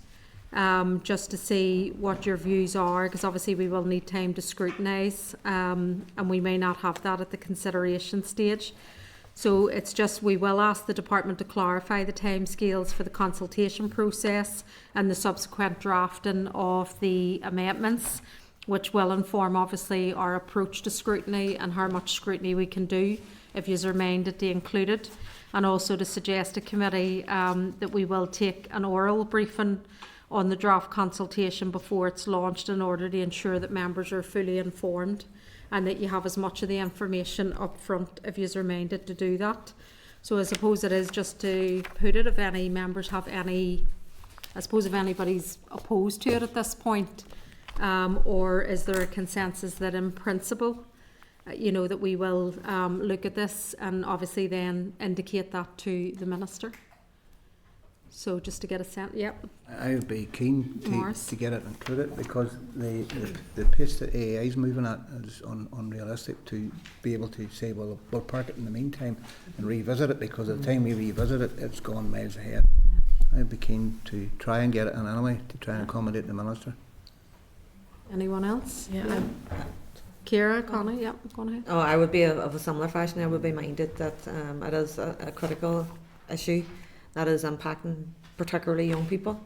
just to see what your views are, because obviously we will need time to scrutinise and we may not have that at the consideration stage. So it's just, we will ask the department to clarify the timescales for the consultation process and the subsequent drafting of the amendments, which will inform obviously our approach to scrutiny and how much scrutiny we can do if you are minded to include it, and also to suggest to committee that we will take an oral briefing on the draft consultation before it's launched in order to ensure that members are fully informed and that you have as much of the information up front if you are minded to do that. So I suppose it is just to put it, if any members have any, I suppose if anybody's opposed to it at this point, or is there a consensus that in principle, you know, that we will look at this and obviously then indicate that to the Minister? So just to get a sense, yep. I would be keen Morris. to get it included, because the pace that AAI is moving at is unrealistic to be able to say, well, we'll park it in the meantime and revisit it, because at the time we revisit it, it's gone miles ahead. I'd be keen to try and get it in anyway, to try and accommodate the Minister. Anyone else? Yeah. Ciara, Connie, yeah, go on ahead. Oh, I would be of a similar fashion. I would be minded that it is a critical issue that is impacting particularly young people,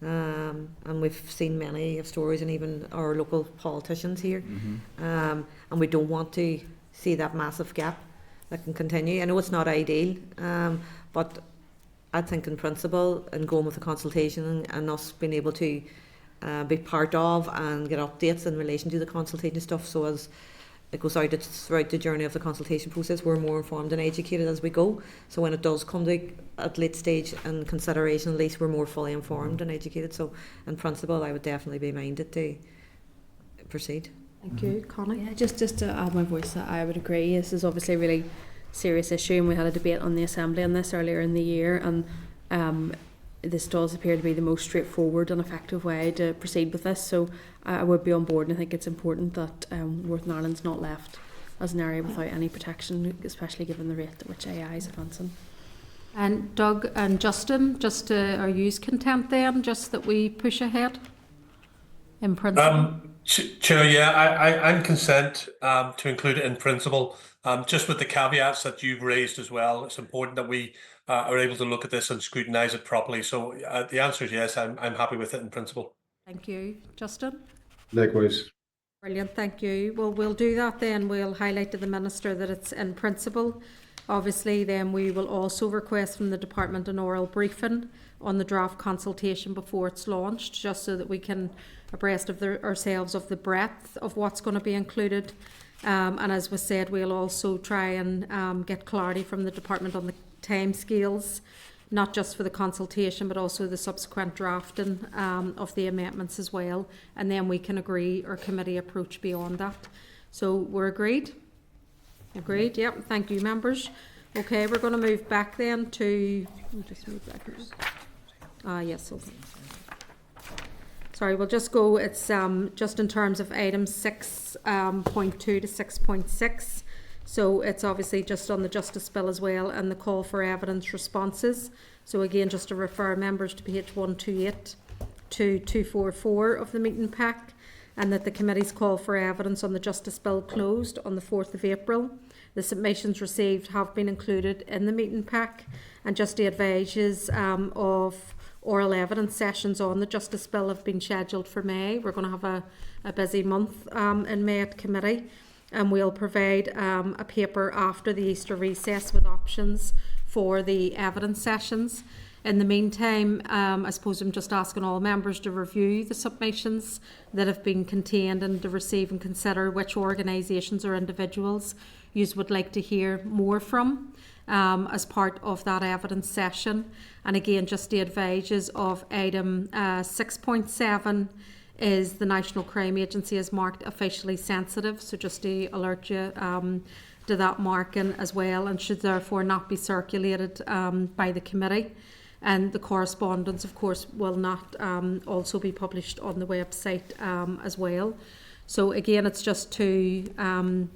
and we've seen many of stories, and even our local politicians here, and we don't want to see that massive gap that can continue. I know it's not ideal, but I think in principle, and going with the consultation and us being able to be part of and get updates in relation to the consultation stuff, so as it goes out throughout the journey of the consultation process, we're more informed and educated as we go. So when it does come to at late stage and consideration, at least we're more fully informed and educated. So in principle, I would definitely be minded to proceed. Thank you, Connie. Yeah, just to add my voice, I would agree. This is obviously a really serious issue, and we had a debate on the Assembly on this earlier in the year, and this does appear to be the most straightforward and effective way to proceed with this. So I would be on board, and I think it's important that Northern Ireland's not left as an area without any protection, especially given the rate at which AI is advancing. And Doug and Justin, are you content then, just that we push ahead in principle? Chair, yeah, I'm consent to include it in principle. Just with the caveats that you've raised as well, it's important that we are able to look at this and scrutinise it properly. So the answer is yes, I'm happy with it in principle. Thank you. Justin? Likewise. Brilliant, thank you. Well, we'll do that then. We'll highlight to the Minister that it's in principle. Obviously, then we will also request from the Department an oral briefing on the draft consultation before it's launched, just so that we can abreast of ourselves of the breadth of what's going to be included. And as was said, we'll also try and get clarity from the Department on the timescales, not just for the consultation, but also the subsequent drafting of the amendments as well. And then we can agree our committee approach beyond that. So we're agreed? Agreed, yep. Thank you, members. Okay, we're going to move back then to... I'll just move back here. Yes, okay. Sorry, we'll just go, it's just in terms of items 6.2 to 6.6. So it's obviously just on the Justice Bill as well, and the call for evidence responses. So again, just to refer members to page 128 to 244 of the meeting pack, and that the committee's call for evidence on the Justice Bill closed on the 4th of April. The submissions received have been included in the meeting pack, and just the advices of oral evidence sessions on the Justice Bill have been scheduled for May. We're going to have a busy month in May at committee, and we'll provide a paper after the Easter recess with options for the evidence sessions. In the meantime, I suppose I'm just asking all members to review the submissions that have been contained and to receive and consider which organisations or individuals you would like to hear more from as part of that evidence session. And again, just the advices of item 6.7 is the National Crime Agency is marked officially sensitive, so just to alert you to that marking as well, and should therefore not be circulated by the committee. And the correspondence, of course, will not also be published on the website as well. So again, it's just to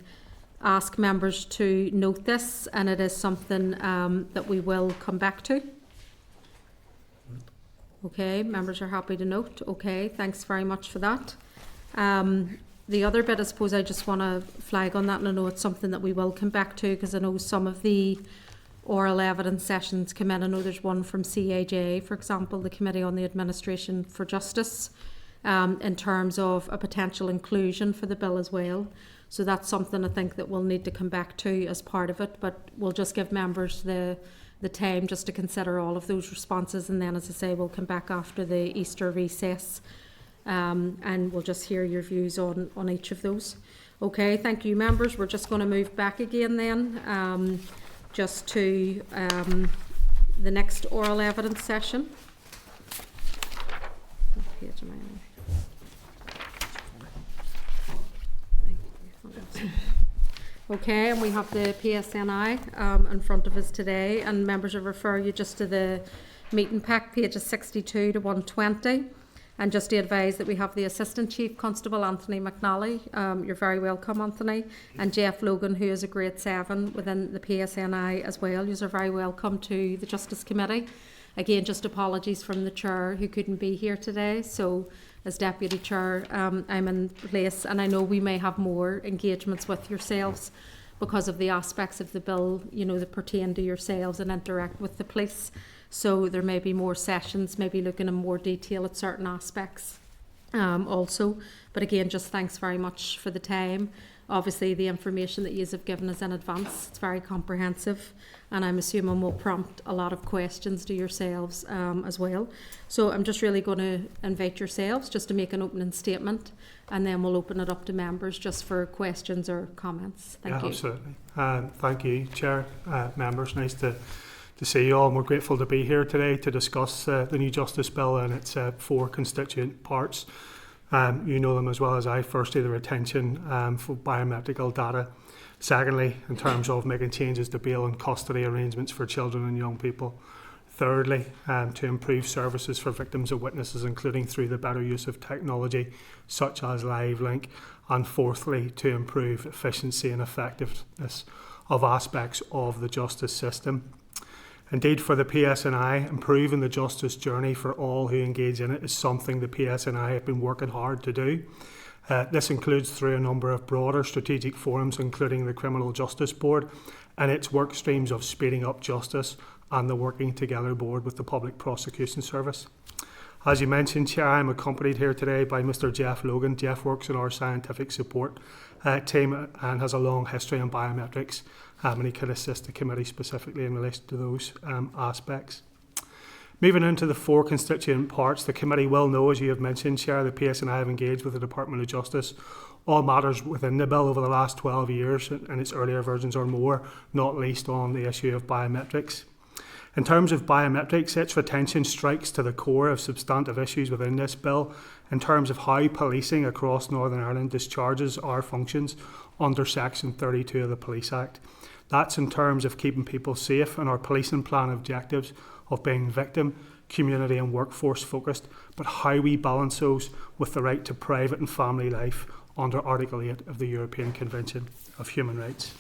ask members to note this, and it is something that we will come back to. Okay, members are happy to note. Okay, thanks very much for that. The other bit, I suppose I just want to flag on that, and I know it's something that we will come back to, because I know some of the oral evidence sessions come in. I know there's one from CAJ, for example, the Committee on the Administration for Justice, in terms of a potential inclusion for the bill as well. So that's something I think that we'll need to come back to as part of it, but we'll just give members the time just to consider all of those responses, and then, as I say, we'll come back after the Easter recess and we'll just hear your views on each of those. Okay, thank you, members. We're just going to move back again then just to the next oral evidence session. What page am I on? Okay, and we have the PSNI in front of us today, and members will refer you just to the meeting pack, pages 62 to 120, and just to advise that we have the Assistant Chief Constable Anthony McNally, you're very welcome Anthony, and Jeff Logan, who is a grade 7 within the PSNI as well. You're very welcome to the Justice Committee. Again, just apologies from the Chair who couldn't be here today, so as Deputy Chair, I'm in place, and I know we may have more engagements with yourselves because of the aspects of the bill, you know, that pertain to yourselves and interact with the police. So there may be more sessions, maybe looking in more detail at certain aspects also. But again, just thanks very much for the time. Obviously, the information that you have given us in advance, it's very comprehensive, and I'm assuming will prompt a lot of questions to yourselves as well. So I'm just really going to invite yourselves just to make an opening statement, and then we'll open it up to members just for questions or comments. Thank you. Absolutely. Thank you, Chair, members. Nice to see you all, and we're grateful to be here today to discuss the new Justice Bill and its 4 constituent parts. You know them as well as I. Firstly, the retention for biometrical data. Secondly, in terms of making changes to bail and custody arrangements for children and young people. Thirdly, to improve services for victims and witnesses, including through the better use of technology such as LiveLink. And fourthly, to improve efficiency and effectiveness of aspects of the justice system. Indeed, for the PSNI, improving the justice journey for all who engage in it is something the PSNI have been working hard to do. This includes through a number of broader strategic forums, including the Criminal Justice Board and its work streams of speeding up justice and the Working Together Board with the Public Prosecution Service. As you mentioned, Chair, I'm accompanied here today by Mr. Jeff Logan. Jeff works in our scientific support team and has a long history in biometrics, and he can assist the committee specifically in relation to those aspects. Moving into the 4 constituent parts, the committee will know, as you have mentioned, Chair, the PSNI have engaged with the Department of Justice all matters within the bill over the last 12 years and its earlier versions or more, not least on the issue of biometrics. In terms of biometrics, its retention strikes to the core of substantive issues within this bill in terms of how policing across Northern Ireland discharges our functions under Section 32 of the Police Act. That's in terms of keeping people safe and our policing plan objectives of being victim, community and workforce focused, but how we balance those with the right to private and family life under Article 8 of the European Convention of Human Rights.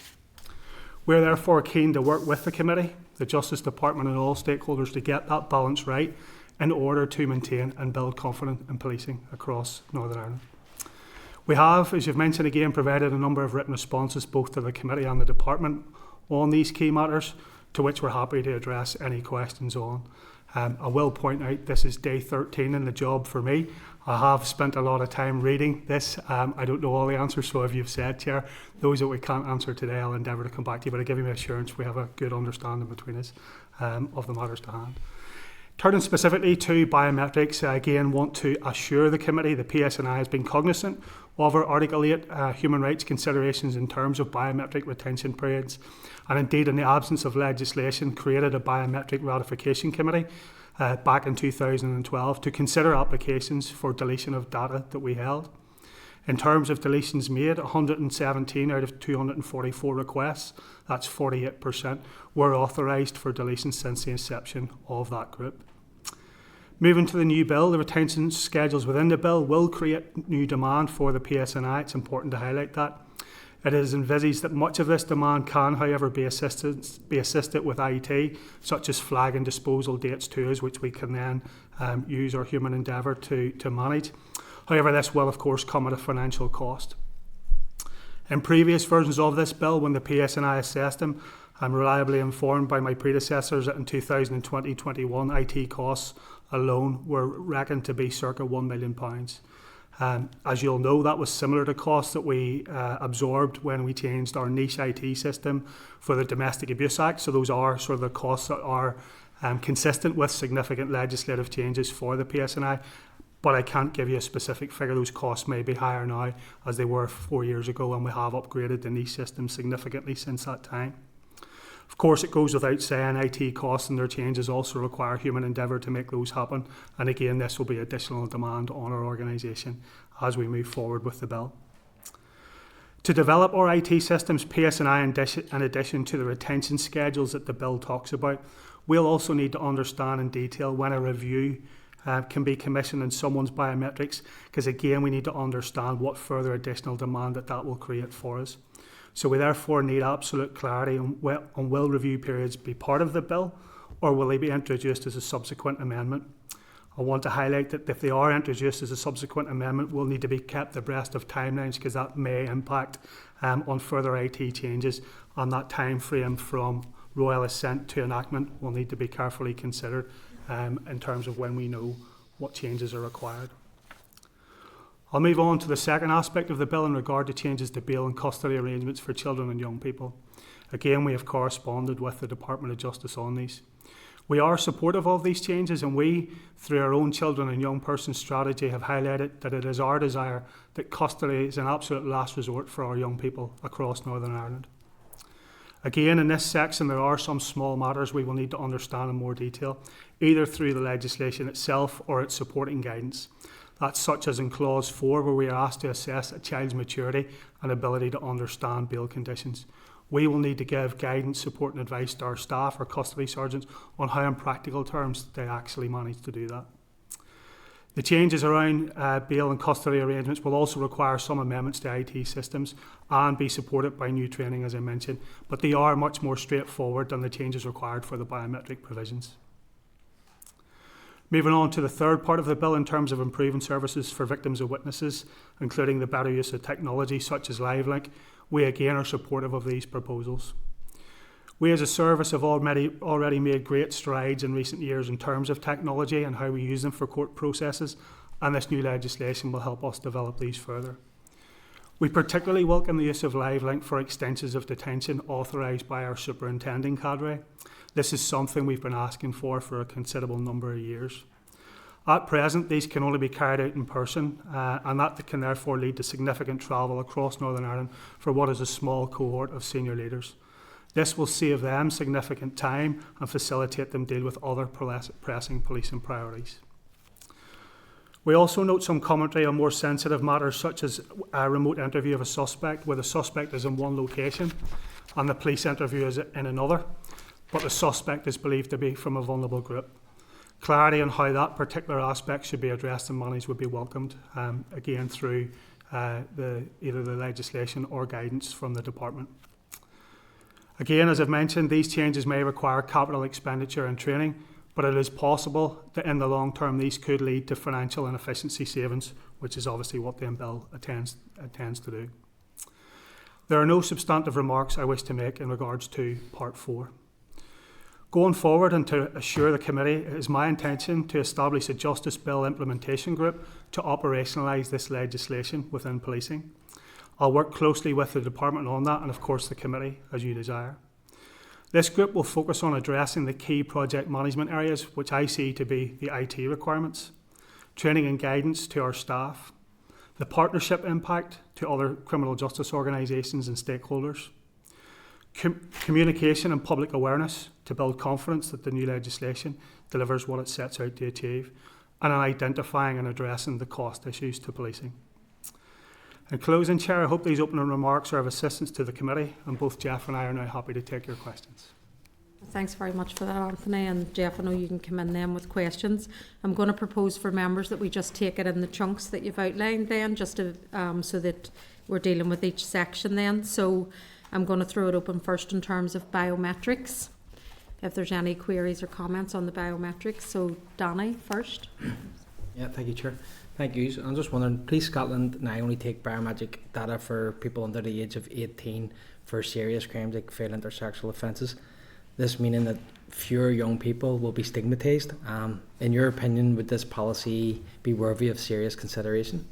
We're therefore keen to work with the committee, the Justice Department and all stakeholders to get that balance right in order to maintain and build confidence in policing across Northern Ireland. We have, as you've mentioned again, provided a number of written responses both to the committee and the department on these key matters, to which we're happy to address any questions on. I will point out this is day 13 in the job for me. I have spent a lot of time reading this. I don't know all the answers, so as you've said, Chair, those that we can't answer today, I'll endeavour to come back to you, but I give you my assurance we have a good understanding between us of the matters to hand. Turning specifically to biometrics, I again want to assure the committee the PSNI has been cognisant of our Article 8 human rights considerations in terms of biometric retention periods, and indeed in the absence of legislation created a biometric ratification committee back in 2012 to consider applications for deletion of data that we held. In terms of deletions made, 117 out of 244 requests, that's 48%, were authorised for deletion since the inception of that group. Moving to the new bill, the retention schedules within the bill will create new demand for the PSNI. It's important to highlight that. It is envisaged that much of this demand can, however, be assisted with IT, such as flag and disposal dates to us, which we can then use our human endeavour to manage. However, this will, of course, come at a financial cost. In previous versions of this bill, when the PSNI assessed them, I'm reliably informed by my predecessors that in 2020-21 IT costs alone were reckoned to be circa £1 million. As you'll know, that was similar to costs that we absorbed when we changed our niche IT system for the Domestic Abuse Act. So those are sort of the costs that are consistent with significant legislative changes for the PSNI. But I can't give you a specific figure. Those costs may be higher now as they were 4 years ago, and we have upgraded the niche system significantly since that time. Of course, it goes without saying IT costs and their changes also require human endeavour to make those happen. And again, this will be additional demand on our organisation as we move forward with the bill. To develop our IT systems, PSNI, in addition to the retention schedules that the bill talks about, we'll also need to understand in detail when a review can be commissioned in someone's biometrics, because again, we need to understand what further additional demand that will create for us. So we therefore need absolute clarity on will review periods be part of the bill, or will they be introduced as a subsequent amendment. I want to highlight that if they are introduced as a subsequent amendment, we'll need to be kept abreast of timelines, because that may impact on further IT changes on that time frame from royal assent to enactment will need to be carefully considered in terms of when we know what changes are required. I'll move on to the second aspect of the bill in regard to changes to bail and custody arrangements for children and young people. Again, we have corresponded with the Department of Justice on these. We are supportive of these changes, and we, through our own children and young persons strategy, have highlighted that it is our desire that custody is an absolute last resort for our young people across Northern Ireland. Again, in this section, there are some small matters we will need to understand in more detail, either through the legislation itself or its supporting guidance. That's such as in Clause 4, where we are asked to assess a child's maturity and ability to understand bail conditions. We will need to give guidance, support and advice to our staff or custody sergeants on how in practical terms they actually manage to do that. The changes around bail and custody arrangements will also require some amendments to IT systems and be supported by new training, as I mentioned, but they are much more straightforward than the changes required for the biometric provisions. Moving on to the third part of the bill in terms of improving services for victims and witnesses, including the better use of technology such as LiveLink, we again are supportive of these proposals. We as a service have already made great strides in recent years in terms of technology and how we use them for court processes, and this new legislation will help us develop these further. We particularly welcome the use of LiveLink for extensions of detention authorised by our superintending cadre. This is something we've been asking for a considerable number of years. At present, these can only be carried out in person, and that can therefore lead to significant travel across Northern Ireland for what is a small cohort of senior leaders. This will save them significant time and facilitate them deal with other pressing policing priorities. We also note some commentary on more sensitive matters such as a remote interview of a suspect where the suspect is in one location and the police interview is in another, but the suspect is believed to be from a vulnerable group. Clarity on how that particular aspect should be addressed and managed would be welcomed, again through either the legislation or guidance from the department. Again, as I've mentioned, these changes may require capital expenditure and training, but it is possible that in the long term these could lead to financial and efficiency savings, which is obviously what the bill intends to do. There are no substantive remarks I wish to make in regards to Part 4. Going forward, and to assure the committee, it is my intention to establish a Justice Bill implementation group to operationalise this legislation within policing. I'll work closely with the department on that and of course the committee as you desire. This group will focus on addressing the key project management areas which I see to be the IT requirements, training and guidance to our staff, the partnership impact to other criminal justice organisations and stakeholders, communication and public awareness to build confidence that the new legislation delivers what it sets out to achieve, and in identifying and addressing the cost issues to policing. In closing, Chair, I hope these opening remarks are of assistance to the committee, and both Jeff and I are now happy to take your questions. Thanks very much for that, Anthony, and Jeff, I know you can come in then with questions. I'm going to propose for members that we just take it in the chunks that you've outlined then, just to, so that we're dealing with each section then. So I'm going to throw it open first in terms of biometrics, if there's any queries or comments on the biometrics. So Danny first. Yeah, thank you, Chair. Thank you. I'm just wondering, Police Scotland now only take biometric data for people under the age of 18 for serious crimes like violent or sexual offences. This meaning that fewer young people will be stigmatised. In your opinion, would this policy be worthy of serious consideration?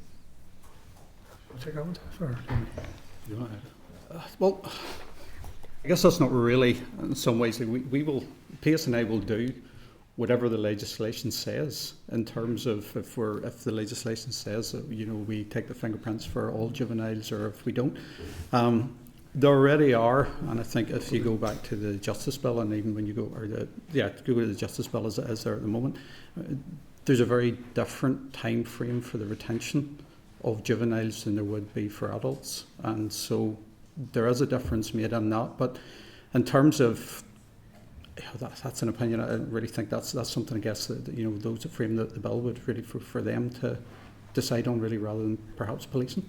Well, I guess that's not really, in some ways, we will, PSNI will do whatever the legislation says in terms of if the legislation says that, you know, we take the fingerprints for all juveniles or if we don't. There already are, and I think if you go back to the Justice Bill, and even when you go, go to the Justice Bill as there at the moment, there's a very different time frame for the retention of juveniles than there would be for adults, and so there is a difference made in that. But in terms of that's an opinion, I really think that's something, I guess, that, you know, those that frame the bill would really for them to decide on, really, rather than perhaps policing.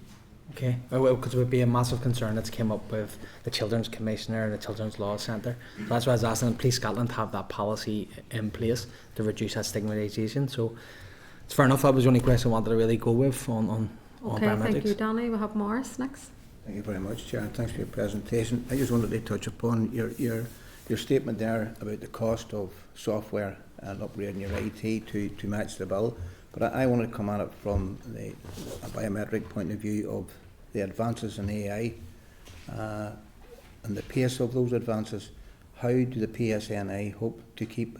Okay, well, because it would be a massive concern that's came up with the Children's Commissioner and the Children's Law Centre. So that's why I was asking, Police Scotland have that policy in place to reduce that stigmatisation. So it's fair enough. That was the only question I wanted to really go with on okay, biometrics. Thank you, Danny. We'll have Morris next. Thank you very much, Chair, and thanks for your presentation. I just wanted to touch upon your your statement there about the cost of software and upgrading your IT to match the bill, but I want to come at it from a biometric point of view of the advances in AI and the pace of those advances. How do the PSNI hope to keep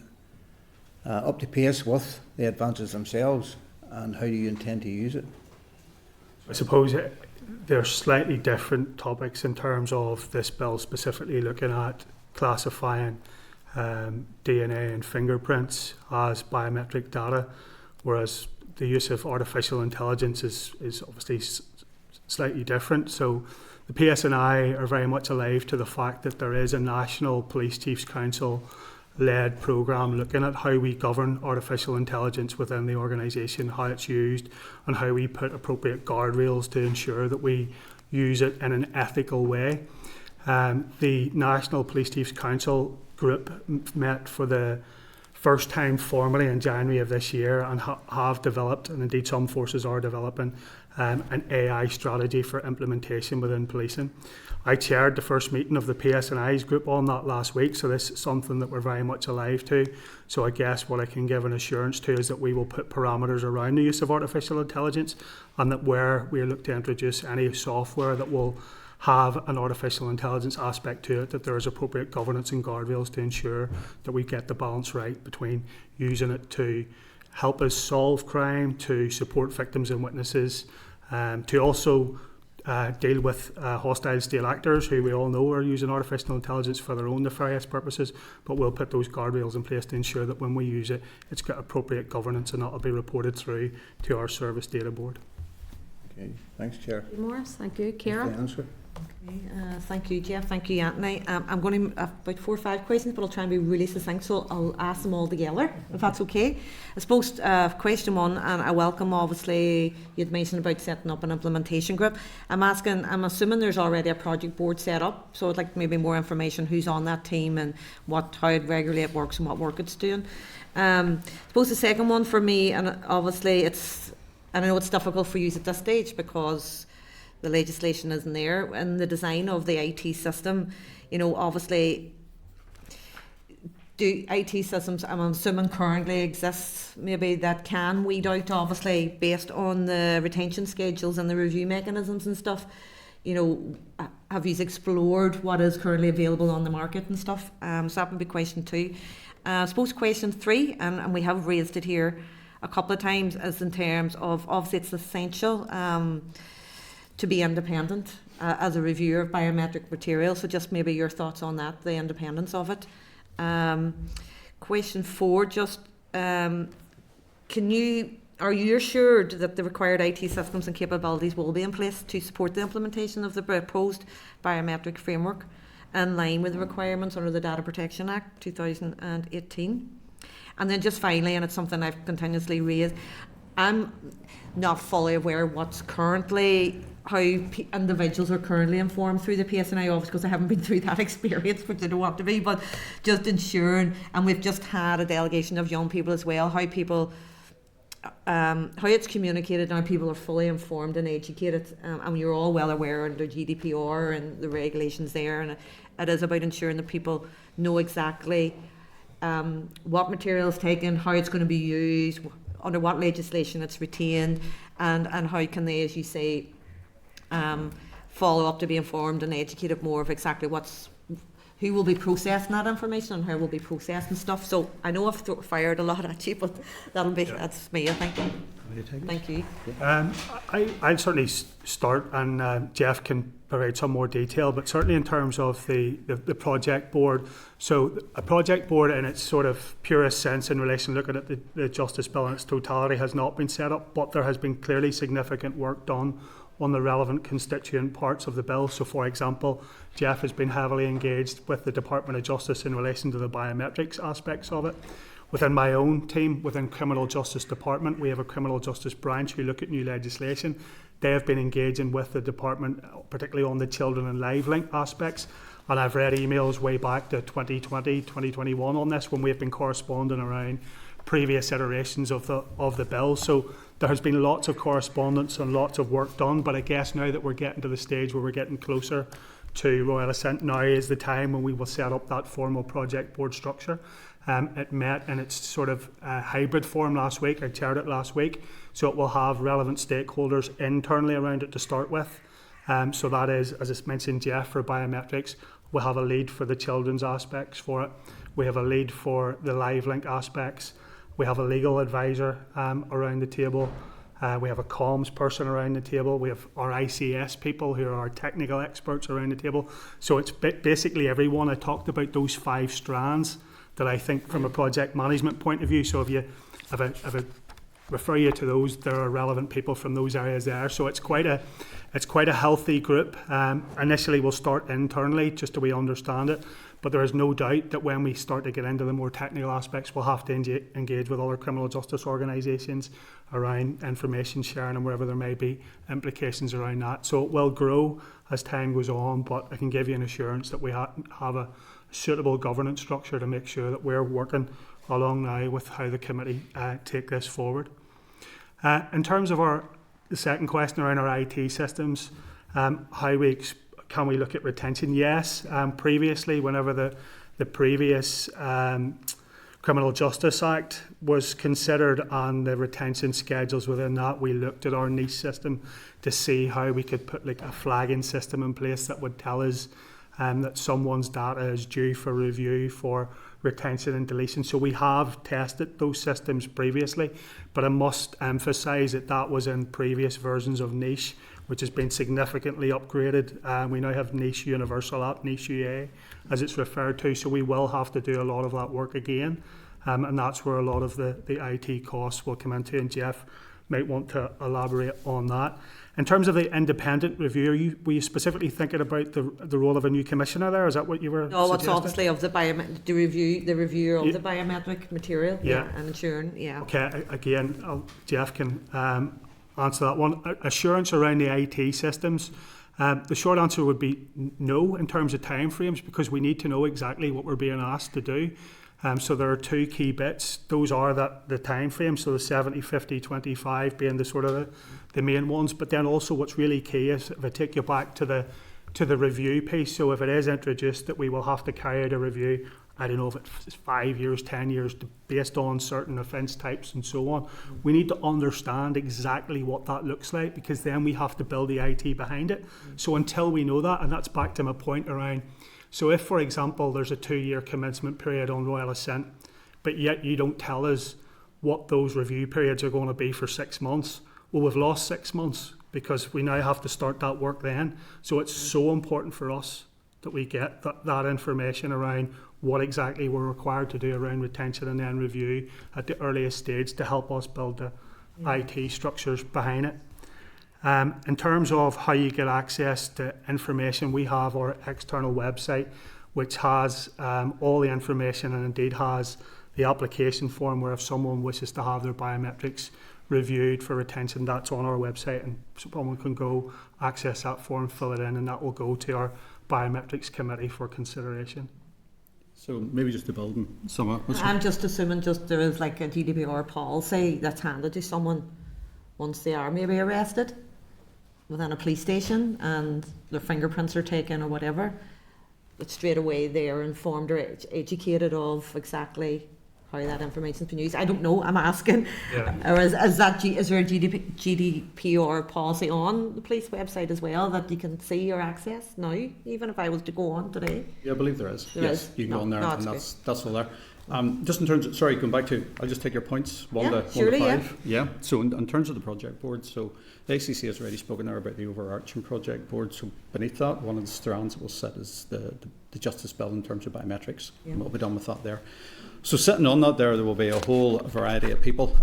up to pace with the advances themselves, and how do you intend to use it? I suppose they're slightly different topics in terms of this bill specifically looking at classifying DNA and fingerprints as biometric data, whereas the use of artificial intelligence is obviously slightly different. So the PSNI are very much alive to the fact that there is a National Police Chiefs Council led programme looking at how we govern artificial intelligence within the organisation, how it's used, and how we put appropriate guardrails to ensure that we use it in an ethical way. The National Police Chiefs Council group met for the first time formally in January of this year and have developed, and indeed some forces are developing, an AI strategy for implementation within policing. I chaired the first meeting of the PSNI's group on that last week, so this is something that we're very much alive to. So I guess what I can give an assurance to is that we will put parameters around the use of artificial intelligence, and that where we look to introduce any software that will have an artificial intelligence aspect to it, that there is appropriate governance and guardrails to ensure that we get the balance right between using it to help us solve crime, to support victims and witnesses, to also deal with hostile state actors who we all know are using artificial intelligence for their own nefarious purposes, but we'll put those guardrails in place to ensure that when we use it, it's got appropriate governance and that will be reported through to our service data board. Okay, thanks, Chair. Morris, thank you. Ciara? That's the answer. Okay, thank you, Jeff. Thank you, Anthony. I'm going to have about 4 or 5 questions, but I'll try and be really succinct, so I'll ask them all together, if that's okay. I suppose question 1, and I welcome, obviously, you'd mentioned about setting up an implementation group. I'm assuming there's already a project board set up, so I'd like maybe more information who's on that team and how it regularly it works and what work it's doing. I suppose the second one for me, and obviously I know it's difficult for you at this stage because the legislation isn't there, and the design of the IT system, obviously, do IT systems, I'm assuming currently exists, maybe that can weed out, obviously, based on the retention schedules and the review mechanisms and stuff. Have you explored what is currently available on the market and stuff? So that would be question 2. I suppose question 3, and we have raised it here a couple of times, is in terms of, obviously it's essential to be independent as a reviewer of biometric material. So just maybe your thoughts on that, the independence of it. Question 4, just are you assured that the required IT systems and capabilities will be in place to support the implementation of the proposed biometric framework in line with the requirements under the Data Protection Act 2018? And then just finally, and it's something I've continuously raised, I'm not fully aware what's currently, how individuals are currently informed through the PSNI office, because I haven't been through that experience, which I don't want to be, but just ensuring, and we've just had a delegation of young people as well, how it's communicated and how people are fully informed and educated, and you're all well aware under GDPR and the regulations there, and it is about ensuring that people know exactly what material is taken, how it's going to be used, under what legislation it's retained, and how can they, as you say, follow up to be informed and educated more of exactly who will be processing that information and how will be processing stuff. So I know I've fired a lot at you, but that's me, I think. Thank you. I'll certainly start, and Jeff can provide some more detail, but certainly in terms of the project board. So a project board in its sort of purest sense in relation to looking at the Justice Bill in its totality has not been set up, but there has been clearly significant work done on the relevant constituent parts of the bill. So for example, Jeff has been heavily engaged with the Department of Justice in relation to the biometrics aspects of it. Within my own team, within Criminal Justice Department, we have a Criminal Justice branch who look at new legislation. They have been engaging with the department, particularly on the children and live link aspects. And I've read emails way back to 2020, 2021 on this, when we have been corresponding around previous iterations of the bill. So there has been lots of correspondence and lots of work done, but I guess now that we're getting to the stage where we're getting closer to Royal Assent, now is the time when we will set up that formal project board structure. It met in its sort of hybrid form last week. I chaired it last week, so it will have relevant stakeholders internally around it to start with. So that is, as I mentioned, Jeff, for biometrics. We'll have a lead for the children's aspects for it. We have a lead for the live link aspects. We have a legal advisor around the table. We have a comms person around the table. We have our ICS people who are our technical experts around the table. So it's basically everyone. I talked about those 5 strands that I think from a project management point of view. So if I refer you to those, there are relevant people from those areas there. So it's quite a healthy group. Initially, we'll start internally just so we understand it. But there is no doubt that when we start to get into the more technical aspects, we'll have to engage with other criminal justice organisations around information sharing and wherever there may be implications around that. So it will grow as time goes on, but I can give you an assurance that we have a suitable governance structure to make sure that we're working along now with how the committee take this forward. In terms of the second question around our IT systems, can we look at retention? Yes. Previously, whenever the previous Criminal Justice Act was considered and the retention schedules within that, we looked at our niche system to see how we could put like a flagging system in place that would tell us that someone's data is due for review for retention and deletion. So we have tested those systems previously, but I must emphasise that was in previous versions of Niche, which has been significantly upgraded. We now have Niche Universal App, Niche UA, as it's referred to, so we will have to do a lot of that work again, and that's where a lot of the IT costs will come into, and Jeff might want to elaborate on that. In terms of the independent review, were you specifically thinking about the role of a new commissioner there? Is that what you were No, suggesting? it's obviously of the reviewer of the biometric material, and ensuring, Okay, again, Jeff can answer that one. Assurance around the IT systems. The short answer would be no in terms of timeframes, because we need to know exactly what we're being asked to do. So there are 2 key bits. Those are the time frame, so the 70, 50, 25 being the sort of the main ones. But then also what's really key is, if I take you back to the review piece, so if it is introduced that we will have to carry out a review, I don't know if it's 5 years, 10 years, based on certain offence types and so on. We need to understand exactly what that looks like, because then we have to build the IT behind it. So until we know that, and that's back to my point around, so if, for example, there's a 2-year commencement period on Royal Assent, but yet you don't tell us what those review periods are going to be for 6 months, well, we've lost 6 months, because we now have to start that work then. So it's so important for us that we get that information around what exactly we're required to do around retention and then review at the earliest stage to help us build the IT structures behind it. In terms of how you get access to information, we have our external website, which has all the information, and indeed has the application form where if someone wishes to have their biometrics reviewed for retention, that's on our website, and someone can go access that form, fill it in, and that will go to our biometrics committee for consideration. So maybe just to build on some of it. I'm just assuming there is like a GDPR policy that's handed to someone once they are maybe arrested within a police station and their fingerprints are taken or whatever, that straight away they are informed or educated of exactly how that information's been used. I don't know, I'm asking. Or is there a GDPR policy on the police website as well that you can see or access now, even if I was to go on today? Yeah, I believe there is. There is? You can go on there, and that's that's all there. Just in terms of, sorry, going back to, I'll just take your points, 1 to 5. Yeah. So in terms of the project board, so the ACC has already spoken there about the overarching project board. So beneath that, one of the strands that will sit is the Justice Bill in terms of biometrics, and what will be done with that there. So sitting on that there will be a whole variety of people,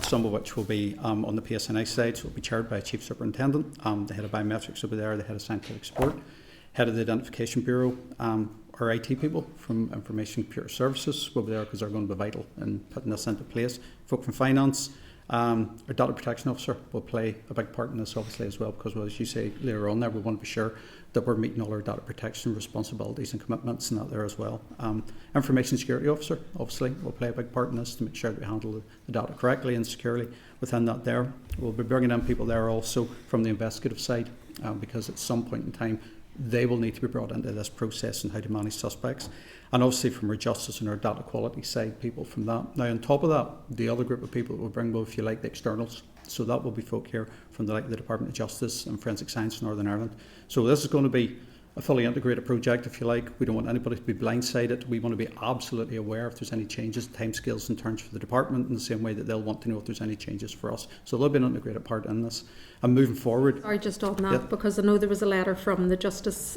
some of which will be on the PSNI side, so it will be chaired by a Chief Superintendent, the Head of Biometrics will be there, the Head of Scientific Support, Head of the Identification Bureau, our IT people from Information Computer Services will be there because they're going to be vital in putting this into place. Folk from Finance, our Data Protection Officer will play a big part in this obviously as well, because, well, as you say later on there, we want to be sure that we're meeting all our data protection responsibilities and commitments and that there as well. Information Security Officer obviously will play a big part in this to make sure that we handle the data correctly and securely within that there. We'll be bringing in people there also from the investigative side, because at some point in time they will need to be brought into this process and how to manage suspects. And obviously from our justice and our data quality side, people from that. Now on top of that, the other group of people that we'll bring will, if you like, the externals. So that will be folk here from the Department of Justice and Forensic Science in Northern Ireland. So this is going to be a fully integrated project, if you like. We don't want anybody to be blindsided. We want to be absolutely aware if there's any changes, timescales and terms for the department, in the same way that they'll want to know if there's any changes for us. So there'll be an integrated part in this. And moving forward... Sorry, just on that, yeah. because I know there was a letter from the Justice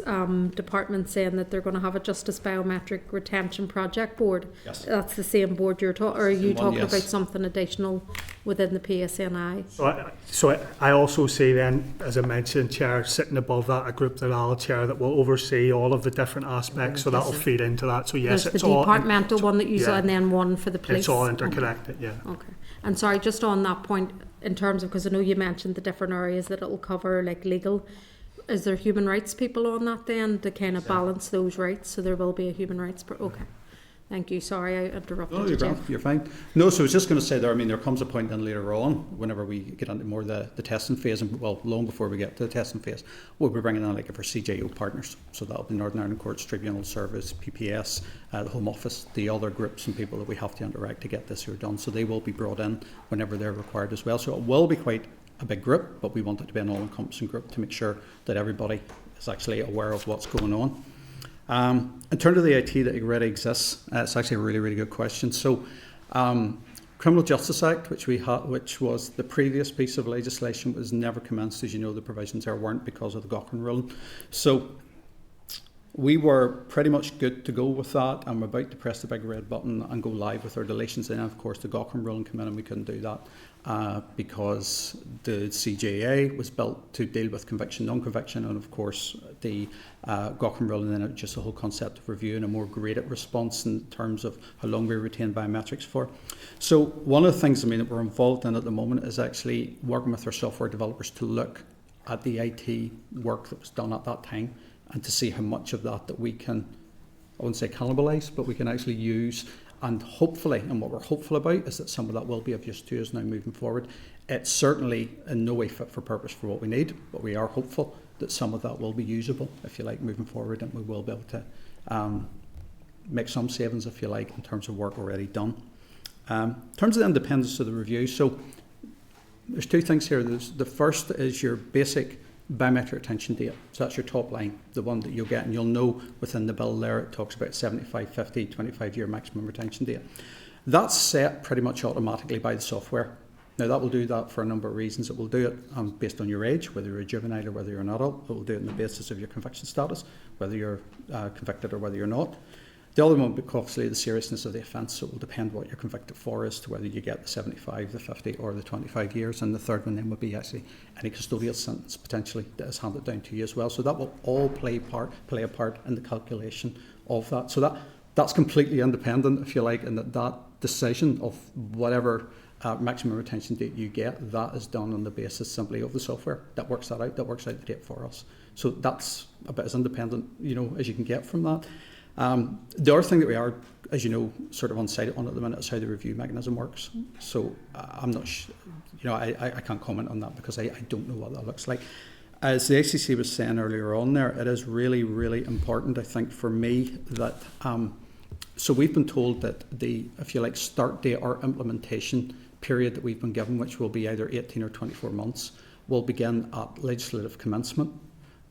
Department saying that they're going to have a Justice Biometric Retention Project Board. Yes. That's the same board you're talking, or are you talking yes. about something additional within the PSNI? So I also see then, as I mentioned, Chair, sitting above that, a group that I'll chair that will oversee all of the different aspects, so that'll feed into that. So yes, There's it's the all... departmental one that you saw, yeah. and then one for the police. It's all interconnected, yeah. Okay. And sorry, just on that point, in terms of, because I know you mentioned the different areas that it'll cover, like legal, is there human rights people on that then to kind of balance those rights? So there will be a human rights... Okay. Thank you. Sorry, I interrupted No, you. you're fine. No, so I was just going to say there, I mean, there comes a point then later on, whenever we get into more the testing phase, and well, long before we get to the testing phase, we'll be bringing in like our CJO partners. So that'll be Northern Ireland Courts Tribunal Service, PPS, the Home Office, the other groups and people that we have to interact to get this here done. So they will be brought in whenever they're required as well. So it will be quite a big group, but we want it to be an all-encompassing group to make sure that everybody is actually aware of what's going on. In terms of the IT that already exists, it's actually a really, really good question. So, Criminal Justice Act, which was the previous piece of legislation, was never commenced. As you know, the provisions there weren't because of the Gochan ruling. So, we were pretty much good to go with that, and we're about to press the big red button and go live with our deletions. And of course, the Gochan ruling came in, and we couldn't do that because the CJA was built to deal with conviction, non-conviction, and of course, the Gochan ruling, and then just the whole concept of review and a more graded response in terms of how long we retain biometrics for. So, one of the things that we're involved in at the moment is actually working with our software developers to look at the IT work that was done at that time, and to see how much of that we can, I wouldn't say cannibalise, but we can actually use. And hopefully, and what we're hopeful about, is that some of that will be of use to us now moving forward. It's certainly in no way fit for purpose for what we need, but we are hopeful that some of that will be usable, if you like, moving forward, and we will be able to make some savings, if you like, in terms of work already done. In terms of the independence of the review, so there's two things here. The first is your basic biometric retention date. So that's your top line, the one that you'll get, and you'll know within the bill there it talks about 75, 50, 25-year maximum retention date. That's set pretty much automatically by the software. Now that will do that for a number of reasons. It will do it based on your age, whether you're a juvenile or whether you're an adult. It will do it on the basis of your conviction status, whether you're convicted or whether you're not. The other one, obviously, the seriousness of the offence, so it will depend what you're convicted for as to whether you get the 75, the 50 or the 25 years. And the third one then would be actually any custodial sentence potentially that is handed down to you as well. So that will all play a part in the calculation of that. So that's completely independent, if you like, and that decision of whatever maximum retention date you get, that is done on the basis simply of the software that works that out the date for us. So that's about as independent, as you can get from that. The other thing that we are, as you know, sort of unsighted on at the minute is how the review mechanism works. So I'm not, I can't comment on that because I don't know what that looks like. As the ACC was saying earlier on there, it is really, really important, I think, for me that, so we've been told that the, if you like, start date or implementation period that we've been given, which will be either 18 or 24 months, will begin at legislative commencement.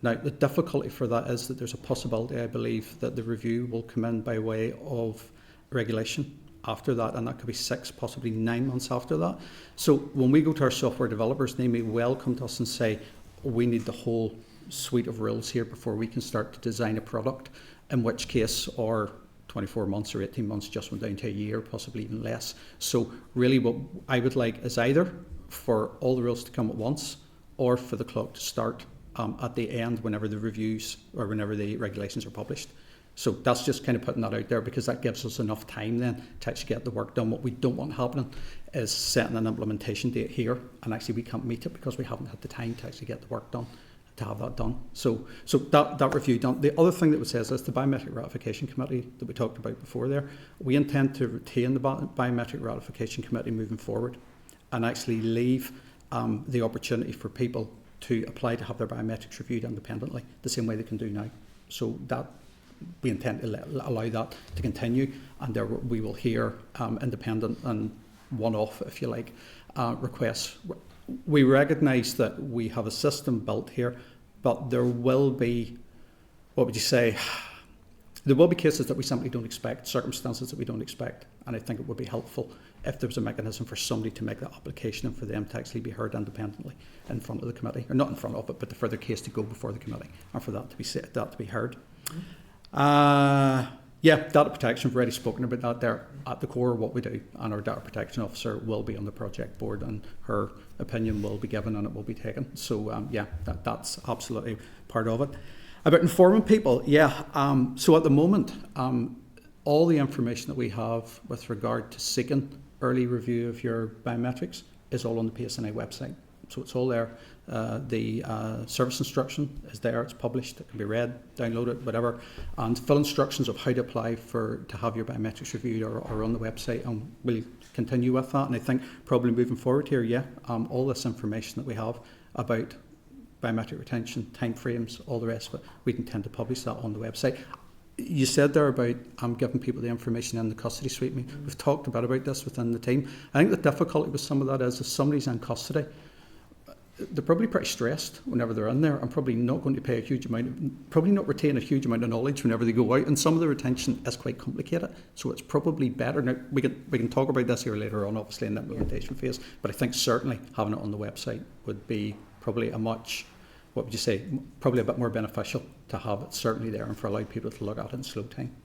Now, the difficulty for that is that there's a possibility, I believe, that the review will come in by way of regulation after that, and that could be 6, possibly 9 months after that. So when we go to our software developers, they may well come to us and say, we need the whole suite of rules here before we can start to design a product, in which case our 24 months or 18 months just went down to a year, possibly even less. So really what I would like is either for all the rules to come at once, or for the clock to start at the end whenever the reviews or whenever the regulations are published. So that's just kind of putting that out there, because that gives us enough time then to actually get the work done. What we don't want happening is setting an implementation date here and actually we can't meet it because we haven't had the time to actually get the work done, to have that done. So that review done. The other thing that we say is the Biometric Ratification Committee that we talked about before there. We intend to retain the Biometric Ratification Committee moving forward and actually leave the opportunity for people to apply to have their biometrics reviewed independently, the same way they can do now. So that we intend to allow that to continue, and there we will hear independent and one-off, if you like, requests. We recognise that we have a system built here, but there will be, what would you say, there will be cases that we simply don't expect, circumstances that we don't expect, and I think it would be helpful if there was a mechanism for somebody to make that application and for them to actually be heard independently in front of the committee, or not in front of it, but for their case to go before the committee and for that to be heard. Yeah, data protection, we've already spoken about that. They're at the core of what we do, and our data protection officer will be on the project board, and her opinion will be given and it will be taken. So yeah, that's absolutely part of it. About informing people, yeah. So at the moment, all the information that we have with regard to seeking early review of your biometrics is all on the PSNI website. So it's all there. The service instruction is there, it's published, it can be read, downloaded, whatever. And full instructions of how to apply to have your biometrics reviewed are on the website, and we'll continue with that. And I think probably moving forward here, yeah, all this information that we have about biometric retention, timeframes, all the rest of it, we intend to publish that on the website. You said there about giving people the information in the custody suite. We've talked about this within the team. I think the difficulty with some of that is if somebody's in custody, they're probably pretty stressed whenever they're in there, and probably not going to pay a huge amount, probably not retain a huge amount of knowledge whenever they go out. And some of the retention is quite complicated, so it's probably better. Now we can talk about this here later on, obviously in the implementation phase. But I think certainly having it on the website would be probably a much, what would you say, probably a bit more beneficial to have it certainly there and for allowing people to look at it in slow time.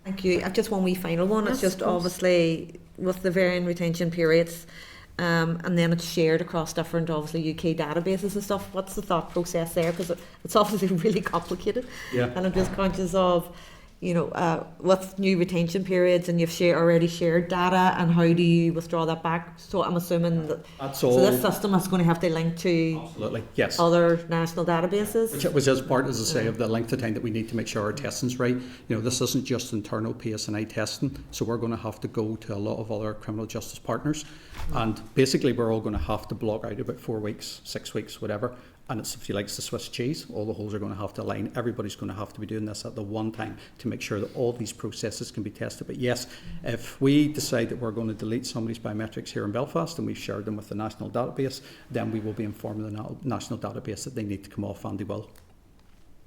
Thank you. I've just one wee final one. Yes, it's just of course. obviously with the varying retention periods, and then it's shared across different, obviously, UK databases and stuff. What's the thought process there? Because it's obviously really complicated. Yeah. And I'm just conscious of, you know, with new retention periods, and you've already shared data, and how do you withdraw that back? So I'm assuming that That's all. so this system is going to have to link to Absolutely, yes. other national databases. Which is part, as I say, of the length of time that we need to make sure our testing's right. You know, this isn't just internal PSNI testing, so we're going to have to go to a lot of other criminal justice partners, and basically we're all going to have to block out about 4 weeks, 6 weeks, whatever. And it's, if you like, it's the Swiss cheese. All the holes are going to have to align. Everybody's going to have to be doing this at the one time to make sure that all these processes can be tested. But yes, if we decide that we're going to delete somebody's biometrics here in Belfast and we've shared them with the national database, then we will be informing the national database that they need to come off, and they will.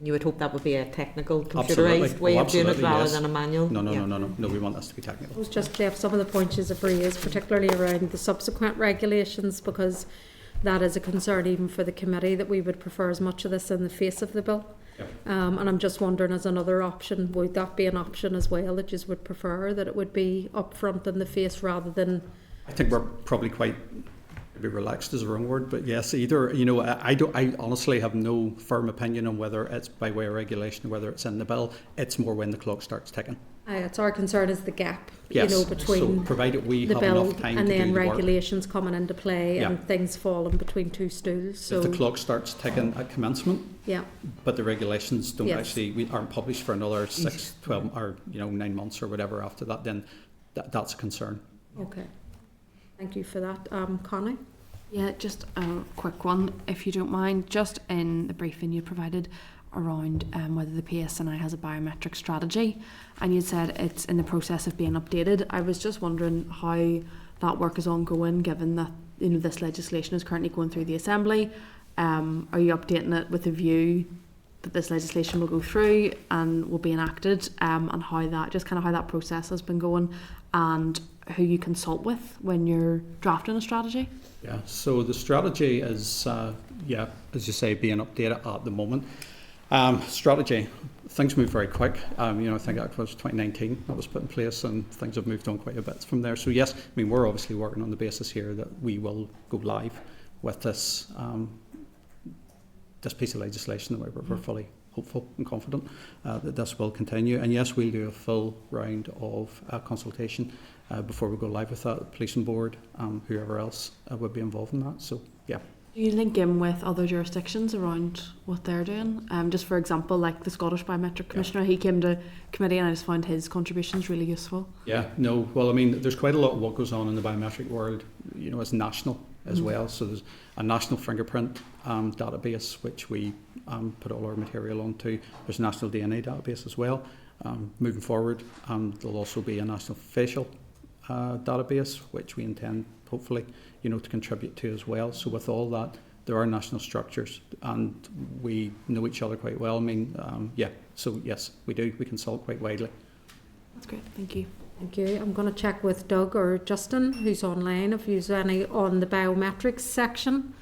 You would hope that would be a technical, computerised Absolutely. way Oh, of doing it absolutely, rather yes. than a manual. No, we want this to be technical. I was just clear some of the points you've raised, particularly around the subsequent regulations, because that is a concern even for the committee, that we would prefer as much of this in the face of the bill. Yep. And I'm just wondering, as another option, would that be an option as well, that you would prefer that it would be up front in the face rather than... I think we're probably quite, maybe relaxed is the wrong word, but yes, either, you know, I honestly have no firm opinion on whether it's by way of regulation or whether it's in the bill. It's more when the clock starts ticking. It's our concern is the gap, Yes, you know, between so provided we the have bill enough time and to do then the work. regulations coming into play, Yeah. and things falling between two stools. So If the clock starts ticking at commencement, yeah, but the regulations don't Yes. actually, we aren't published for another 6, 12 or 9 months or whatever after that, then that's a concern. okay. Thank you for that, Connie. Yeah, just a quick one, if you don't mind. Just in the briefing you provided around whether the PSNI has a biometric strategy, and you said it's in the process of being updated. I was just wondering how that work is ongoing, given that, you know, this legislation is currently going through the Assembly. Are you updating it with a view that this legislation will go through and will be enacted, and how that process has been going, and who you consult with when you're drafting a strategy? Yeah, so the strategy is, as you say, being updated at the moment. Strategy, things move very quick. I think that was 2019 that was put in place, and things have moved on quite a bit from there. So yes, we're obviously working on the basis here that we will go live with this piece of legislation. That we're fully hopeful and confident that this will continue. And yes, we'll do a full round of consultation before we go live with that. The policing board, whoever else would be involved in that. So yeah. Do you link in with other jurisdictions around what they're doing? Just for example, like the Scottish Biometric Commissioner, he came to committee and I just found his contributions really useful. Yeah, no, well, there's quite a lot of what goes on in the biometric world, as national as well. So there's a national fingerprint database which we put all our material onto. There's a national DNA database as well. Moving forward, there'll also be a national facial database which we intend hopefully to contribute to as well. So with all that, there are national structures and we know each other quite well. I mean, so yes, we do. We consult quite widely. That's great. Thank you. Thank you. I'm going to check with Doug or Justin, who's online, if there's any on the biometrics section.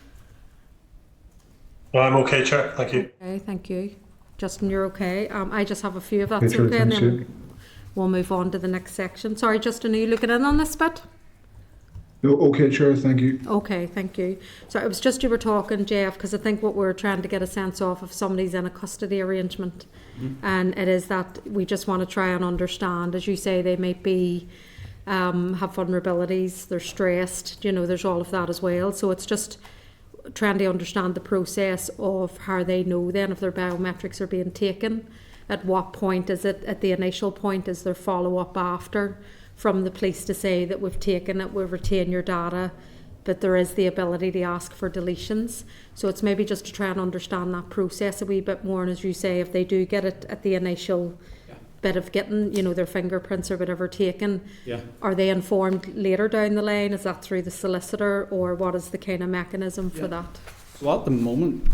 No, I'm okay, Chair. Thank you. Okay, thank you. Justin, you're okay. I just have a few, if that's Okay, okay, and thanks, then we'll move on to the next section. Sorry, Justin, are you looking in on this bit? No, okay, Chair, thank you. Okay, thank you. So it was just you were talking, Jeff, because I think what we're trying to get a sense of if somebody's in a custody arrangement, and it is that we just want to try and understand, as you say, they might be have vulnerabilities, they're stressed, there's all of that as well. So it's just trying to understand the process of how they know then if their biometrics are being taken. At what point is it? At the initial point, is there follow up after from the police to say that we've taken it, we've retained your data, but there is the ability to ask for deletions. So it's maybe just to try and understand that process a wee bit more. And as you say, if they do get it at the initial bit of getting, their fingerprints or whatever taken, are they informed later down the line? Is that through the solicitor, or what is the kind of mechanism for that? So at the moment,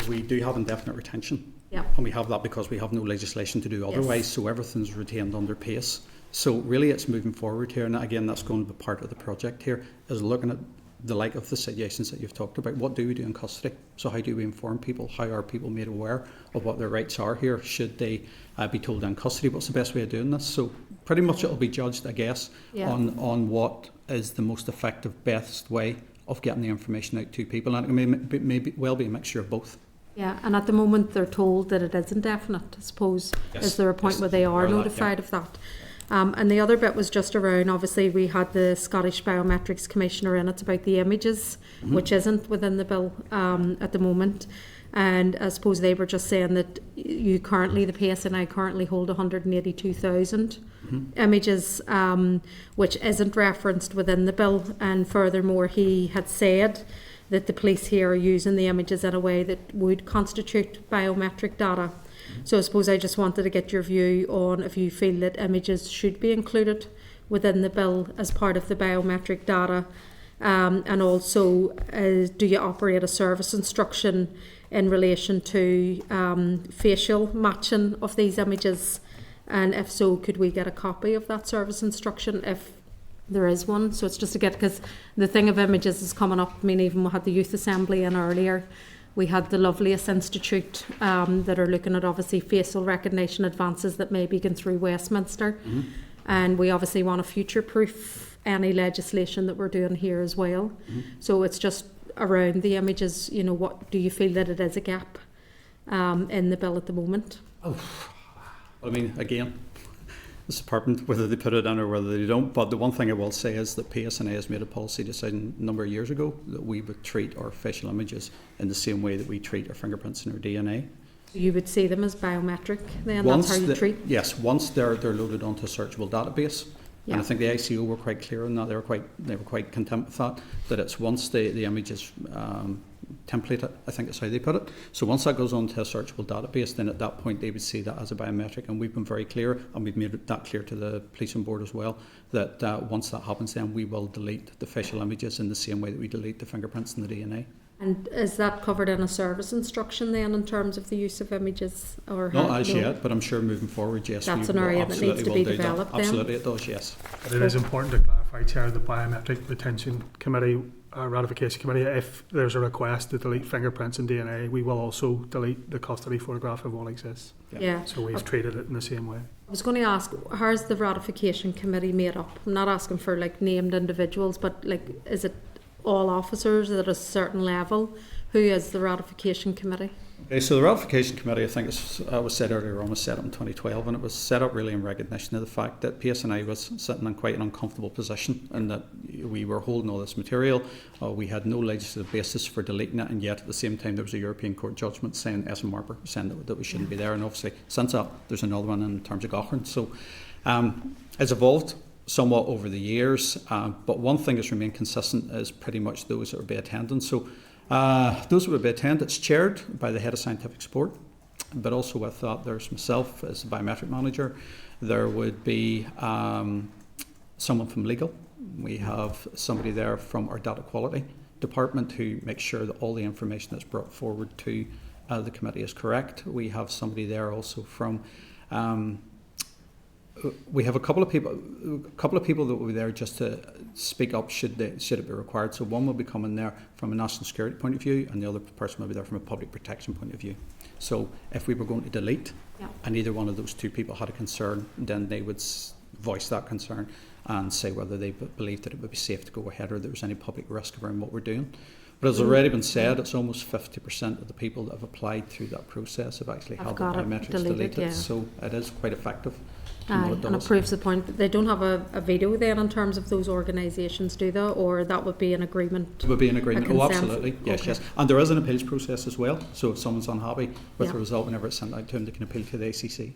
we do have indefinite retention. Yeah. And we have that because we have no legislation to do otherwise, so everything's retained under PACE. So really it's moving forward here, and again that's going to be part of the project here, is looking at the like of the situations that you've talked about. What do we do in custody? So how do we inform people? How are people made aware of what their rights are here? Should they be told in custody? What's the best way of doing this? So pretty much it'll be judged, I guess, on what is the most effective, best way of getting the information out to people, and it may well be a mixture of both. Yeah, and at the moment they're told that it is indefinite, I suppose. Yes. Is there a point where they are notified of that? And the other bit was just around, obviously we had the Scottish Biometrics Commissioner in, it's about the images, which isn't within the bill at the moment. And I suppose they were just saying that the PSNI currently hold 182,000 images, which isn't referenced within the bill. And furthermore, he had said that the police here are using the images in a way that would constitute biometric data. So I suppose I just wanted to get your view on if you feel that images should be included within the bill as part of the biometric data, and also do you operate a service instruction in relation to facial matching of these images, and if so, could we get a copy of that service instruction if there is one? So it's just to get, because the thing of images is coming up. I mean, even we had the youth assembly in earlier. We had the Lovelace Institute that are looking at obviously facial recognition advances that may be going through Westminster. And we obviously want to future-proof any legislation that we're doing here as well. So it's just around the images, what do you feel that it is a gap in the bill at the moment? I mean, again, it's important whether they put it in or whether they don't, but the one thing I will say is that PSNI has made a policy decision a number of years ago that we would treat our facial images in the same way that we treat our fingerprints and our DNA. You would see them as biometric then? That's how you treat? Yes, once they're loaded onto a searchable database. Yeah. And I think the ICO were quite clear on that. They were quite content with that it's once the image is templated, I think is how they put it. So once that goes onto a searchable database, then at that point they would see that as a biometric, and we've been very clear, and we've made that clear to the policing board as well, that once that happens, then we will delete the facial images in the same way that we delete the fingerprints and the DNA. And is that covered in a service instruction then in terms of the use of images? Or Not as yet, but I'm sure moving forward, yes. That's an area that needs to be developed then? Absolutely it does, yes. But it is important to clarify, Chair, the Biometric Retention Committee, Ratification Committee, if there's a request to delete fingerprints and DNA, we will also delete the custody photograph if one exists. Yeah. So we've treated it in the same way. I was going to ask, how's the Ratification Committee made up? I'm not asking for named individuals, but is it all officers at a certain level? Who is the Ratification Committee? Okay, so the Ratification Committee, I think it was said earlier on, was set up in 2012, and it was set up really in recognition of the fact that PSNI was sitting in quite an uncomfortable position, and that we were holding all this material. We had no legislative basis for deleting it, and yet at the same time there was a European Court judgment saying that we shouldn't be there, and obviously since that there's another one in terms of Gaughran. So it's evolved somewhat over the years, but one thing that's remained consistent is pretty much those that would be attending. So those that would be attending, it's chaired by the head of scientific support, but also with that there's myself as the biometric manager. There would be someone from legal. We have somebody there from our data quality department who makes sure that all the information that's brought forward to the committee is correct. We have somebody there also from we have a couple of people that will be there just to speak up should it be required. So one will be coming there from a national security point of view, and the other person will be there from a public protection point of view. So if we were going to delete, and either one of those two people had a concern, then they would voice that concern and say whether they believed that it would be safe to go ahead or there was any public risk around what we're doing. But as already been said, it's almost 50% of the people that have applied through that process have actually had their biometrics deleted. So it is quite effective. And it proves the point that they don't have a veto then in terms of those organisations, do they? Or that would be an agreement? It would be an agreement. Oh, absolutely. Yes, okay. yes. And there is an appeals process as well. So if someone's unhappy with the result, whenever it's sent out to them, they can appeal to the ACC.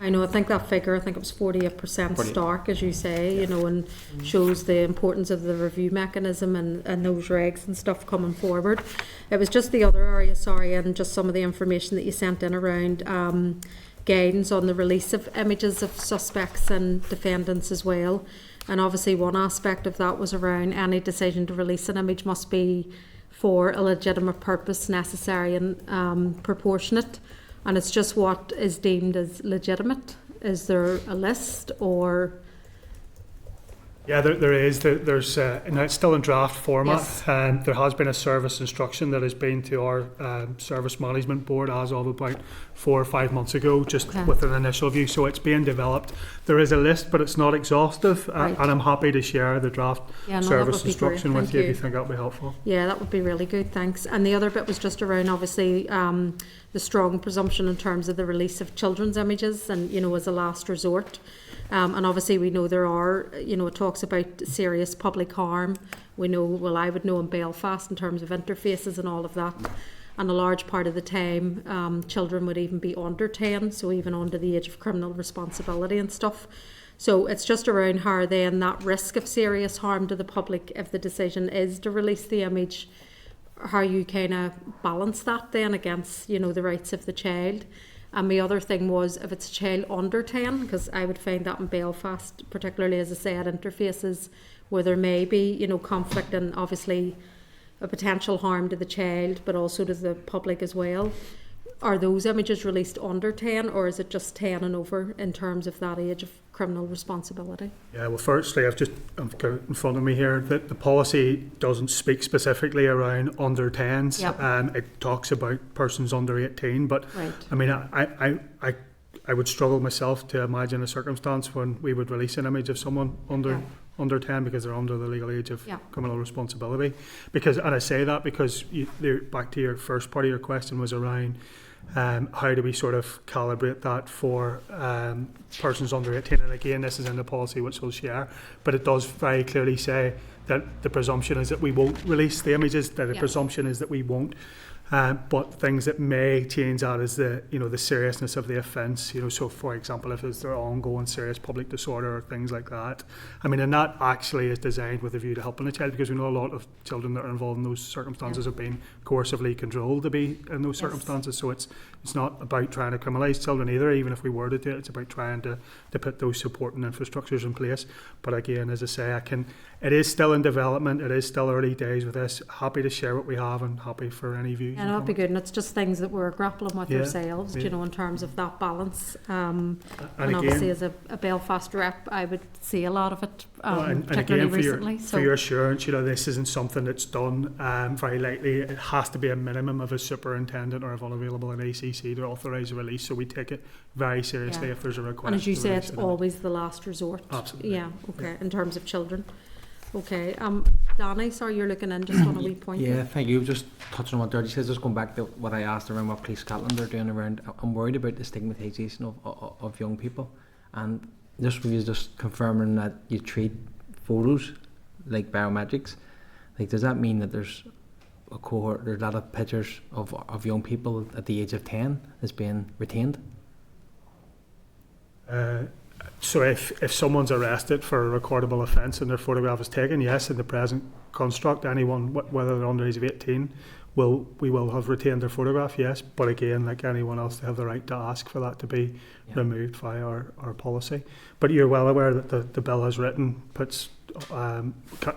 I know, I think that figure, I think it was 48% stark, as you say, you know, and shows the importance of the review mechanism and those regs and stuff coming forward. It was just the other area, sorry, and just some of the information that you sent in around guidance on the release of images of suspects and defendants as well. And obviously one aspect of that was around any decision to release an image must be for a legitimate purpose, necessary and proportionate. And it's just what is deemed as legitimate. Is there a list or? Yeah, there is. There's and it's still in draft format. And there has been a service instruction that has been to our service management board as of about 4 or 5 months ago, just with an initial view. So it's being developed. There is a list, but it's not exhaustive. And I'm happy to share the draft service instruction with you if you think that would be helpful. Yeah, that would be really good. Thanks. And the other bit was just around obviously the strong presumption in terms of the release of children's images and, you know, as a last resort. And obviously we know there are, you know, it talks about serious public harm. We know, well, I would know in Belfast in terms of interfaces and all of that. And a large part of the time, children would even be under 10, so even under the age of criminal responsibility and stuff. So it's just around how then that risk of serious harm to the public, if the decision is to release the image, how you kind of balance that then against, you know, the rights of the child. And the other thing was if it's a child under 10, because I would find that in Belfast, particularly as I said, interfaces where there may be, you know, conflict and obviously a potential harm to the child, but also to the public as well. Are those images released under 10 or is it just 10 and over in terms of that age of criminal responsibility? Yeah, well, firstly, I've got in front of me here that the policy doesn't speak specifically around under 10s. It talks about persons under 18, but I mean, I would struggle myself to imagine a circumstance when we would release an image of someone under 10 because they're under the legal age of criminal responsibility. Because, and I say that because back to your first part of your question was around how do we sort of calibrate that for persons under 18? And again, this is in the policy which we'll share, but it does very clearly say that the presumption is that we won't release the images, that the presumption is that we won't. But things that may change that is the seriousness of the offence. You know, so for example, if there's ongoing serious public disorder or things like that. I mean, and that actually is designed with a view to helping the child, because we know a lot of children that are involved in those circumstances have been coercively controlled to be in those circumstances. So it's not about trying to criminalise children either. Even if we were to do it, it's about trying to put those supporting infrastructures in place. But again, as I say, it is still in development. It is still early days with this. Happy to share what we have and happy for any views. Yeah, that'd be good. And it's just things that we're grappling with ourselves, you know, in terms of that balance. And again, obviously as a Belfast rep, I would see a lot of it, particularly recently. For your assurance, you know, this isn't something that's done very lightly. It has to be a minimum of a superintendent or if unavailable an ACC to authorise a release. So we take it very seriously if there's a request. And as you say, it's always the last resort. Absolutely. Yeah, okay, in terms of children. Okay, Danny, sorry, you're looking in just on a wee point. Yeah, thank you. Just touching on what Dirty says, just going back to what I asked around what Police Scotland are doing around, I'm worried about the stigmatisation of young people, and just with you just confirming that you treat photos like biometrics, like does that mean that there's a cohort, there's a lot of pictures of young people at the age of 10 is being retained? So if someone's arrested for a recordable offence and their photograph is taken, yes, in the present construct, anyone, whether they're under age of 18, we will have retained their photograph, yes. But again, like anyone else, they have the right to ask for that to be removed via our policy. But you're well aware that the bill as written puts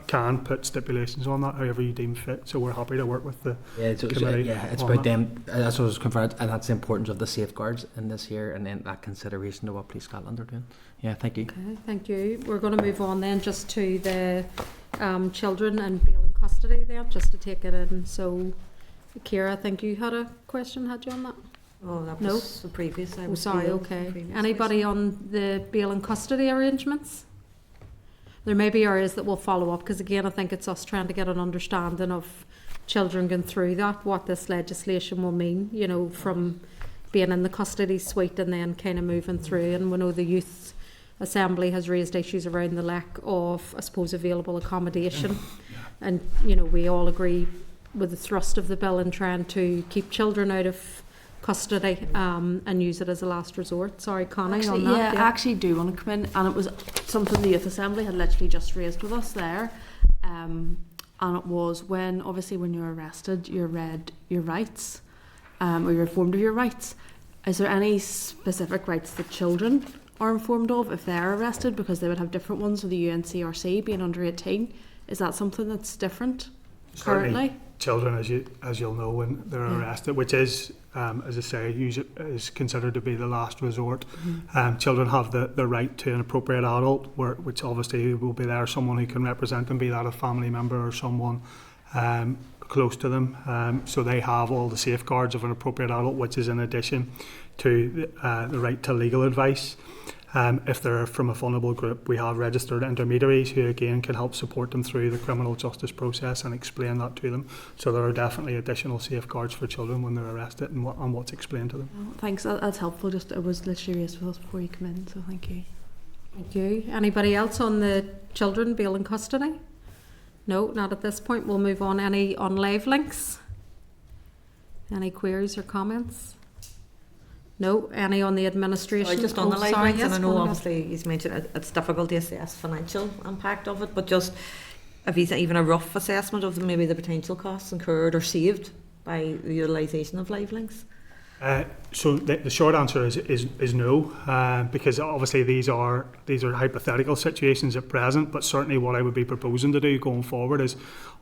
can put stipulations on that, however you deem fit. So we're happy to work with the committee. It's about them. That's what I was confirmed, and that's the importance of the safeguards in this here, and then that consideration of what Police Scotland are doing. Yeah, thank you. Okay, thank you. We're going to move on then just to the children and bail and custody then, just to take it in. So, Ciara, I think you had a question, had you, on that? Oh, that No? was the previous. I Oh, was sorry, bail, okay. the previous Anybody on the bail and custody arrangements? There may be areas that we'll follow up, because again, I think it's us trying to get an understanding of children going through that, what this legislation will mean, you know, from being in the custody suite and then kind of moving through. And we know the Youth Assembly has raised issues around the lack of, I suppose, available accommodation. And, you know, we all agree with the thrust of the bill in trying to keep children out of custody and use it as a last resort. Sorry, Connie, Actually, on that. I actually do want to come in, and it was something the Youth Assembly had literally just raised with us there. And it was when you're arrested, you're read your rights, or you're informed of your rights. Is there any specific rights that children are informed of if they're arrested, because they would have different ones with the UNCRC being under 18? Is that something that's different currently? Children, as you'll know, when they're arrested, which is, as I say, is considered to be the last resort. Children have the right to an appropriate adult, which obviously will be there, someone who can represent them, be that a family member or someone close to them. So they have all the safeguards of an appropriate adult, which is in addition to the right to legal advice. If they're from a vulnerable group, we have registered intermediaries who again can help support them through the criminal justice process and explain that to them. So there are definitely additional safeguards for children when they're arrested and what's explained to them. Thanks, that's helpful. Just it was literally raised with us before you come in, so thank you. Thank you. Anybody else on the children bail and custody? No, not at this point. We'll move on. Any on live links? Any queries or comments? No. Any on the administration? Sorry, just on the live links, yes, and I know go ahead. obviously he's mentioned it's difficult to assess financial impact of it, but just if he's even a rough assessment of maybe the potential costs incurred or saved by the utilisation of live links. So the short answer is no, because obviously these are hypothetical situations at present, but certainly what I would be proposing to do going forward is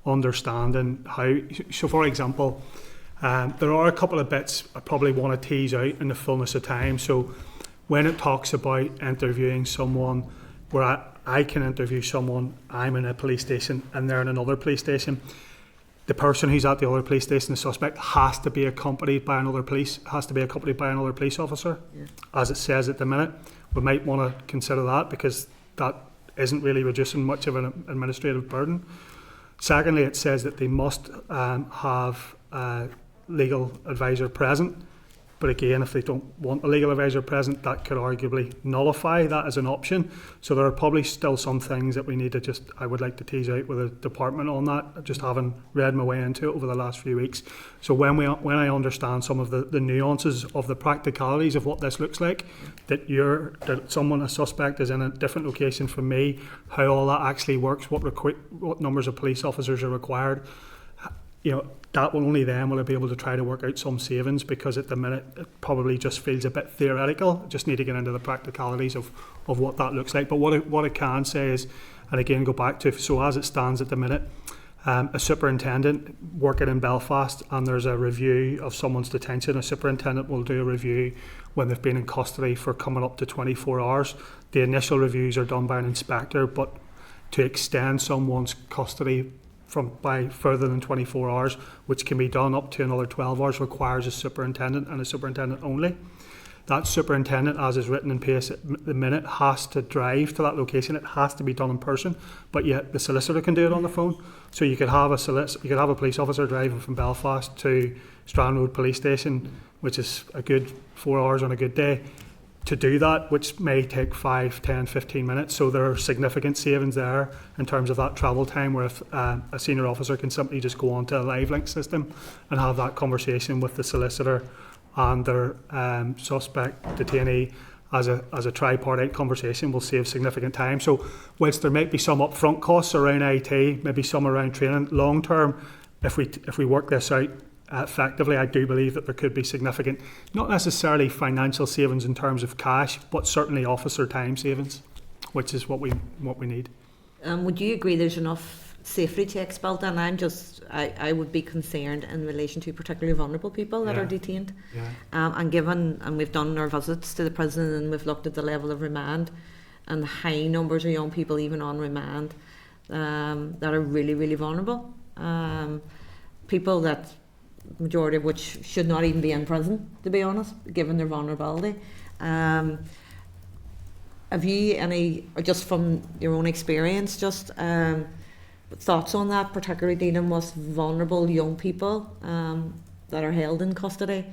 understanding how. So, for example, there are a couple of bits I probably want to tease out in the fullness of time. So, when it talks about interviewing someone, where I can interview someone, I'm in a police station and they're in another police station. The person who's at the other police station, the suspect, has to be accompanied by another police officer, as it says at the minute. We might want to consider that, because that isn't really reducing much of an administrative burden. Secondly, it says that they must have a legal advisor present. But again, if they don't want a legal advisor present, that could arguably nullify that as an option. So there are probably still some things that we need to I would like to tease out with the department on that, just having read my way into it over the last few weeks. So when I understand some of the nuances of the practicalities of what this looks like, that a suspect is in a different location from me, how all that actually works, what numbers of police officers are required, that will only then will I be able to try to work out some savings, because at the minute it probably just feels a bit theoretical. Just need to get into the practicalities of what that looks like. But what I can say is, and again go back to, so as it stands at the minute, a superintendent working in Belfast, and there's a review of someone's detention. A superintendent will do a review when they've been in custody for coming up to 24 hours. The initial reviews are done by an inspector, but to extend someone's custody by further than 24 hours, which can be done up to another 12 hours, requires a superintendent, and a superintendent only. That superintendent, as is written in PS the minute, has to drive to that location. It has to be done in person, but yet the solicitor can do it on the phone. So you could have a police officer driving from Belfast to Strand Road Police Station, which is a good 4 hours on a good day, to do that, which may take 5, 10, 15 minutes. So there are significant savings there in terms of that travel time, where if a senior officer can simply just go onto a live link system and have that conversation with the solicitor and their suspect detainee, as a tripartite conversation will save significant time. So whilst there might be some upfront costs around IT, maybe some around training, long term, if we work this out effectively, I do believe that there could be significant, not necessarily financial savings in terms of cash, but certainly officer time savings, which is what we need. Would you agree there's enough safety checks built in? I would be concerned in relation to particularly vulnerable people that are detained. And we've done our visits to the prison and we've looked at the level of remand and the high numbers of young people even on remand that are really, really vulnerable. People that majority of which should not even be in prison, to be honest, given their vulnerability. Have you any, or just from your own experience, just thoughts on that, particularly dealing with vulnerable young people that are held in custody?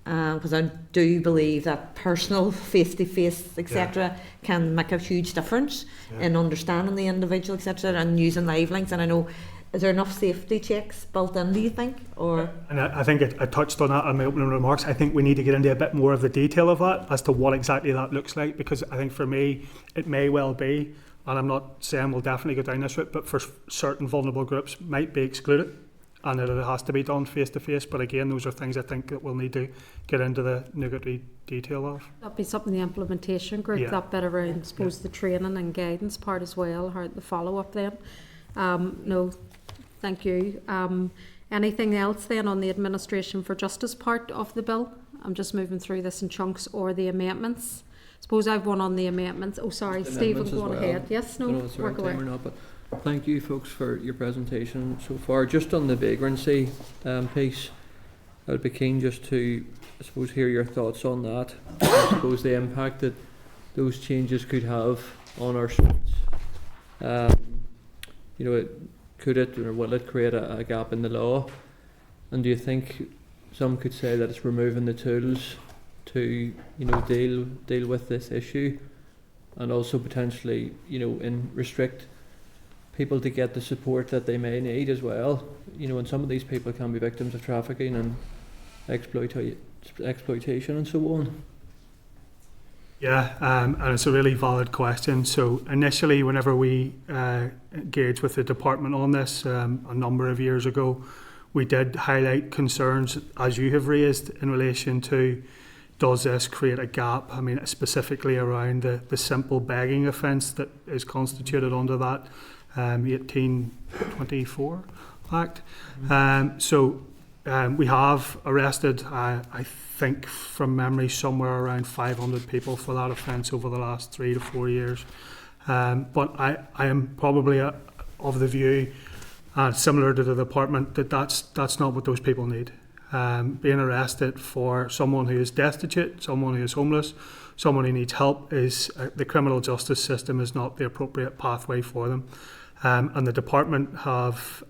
Because I do believe that personal face-to-face, etc., can make a huge difference in understanding the individual, etc., and using live links. And I know, is there enough safety checks built in, do you think? Or and I think I touched on that in my opening remarks. I think we need to get into a bit more of the detail of that as to what exactly that looks like, because I think for me it may well be, and I'm not saying we'll definitely go down this route, but for certain vulnerable groups might be excluded and that it has to be done face to face. But again, those are things I think that we'll need to get into the nitty detail of. That'd be something the implementation group, that bit around, I suppose, the training and guidance part as well, how the follow up then. No, thank you. Anything else then on the administration for justice part of the bill? I'm just moving through this in chunks, or the amendments. Suppose I've one on the amendments. Oh, sorry, Stephen, go on ahead. Yes, no, I don't know if it's the work right away. time or not, but thank you folks for your presentation so far. Just on the vagrancy piece, I'd be keen just to, I suppose, hear your thoughts on that. I suppose the impact that those changes could have on our streets. You know, could it or will it create a gap in the law? And do you think some could say that it's removing the tools to, you know, deal with this issue, and also potentially, you know, restrict people to get the support that they may need as well? You know, and some of these people can be victims of trafficking and exploitation and so on. Yeah, and it's a really valid question. So initially, whenever we engaged with the department on this a number of years ago, we did highlight concerns, as you have raised, in relation to, does this create a gap? I mean, specifically around the simple begging offence that is constituted under that 1824 Act. We have arrested, I think from memory, somewhere around 500 people for that offence over the last 3 to 4 years. But I am probably of the view, similar to the department, that's not what those people need. Being arrested for someone who is destitute, someone who is homeless, someone who needs help, is the criminal justice system is not the appropriate pathway for them. And the department have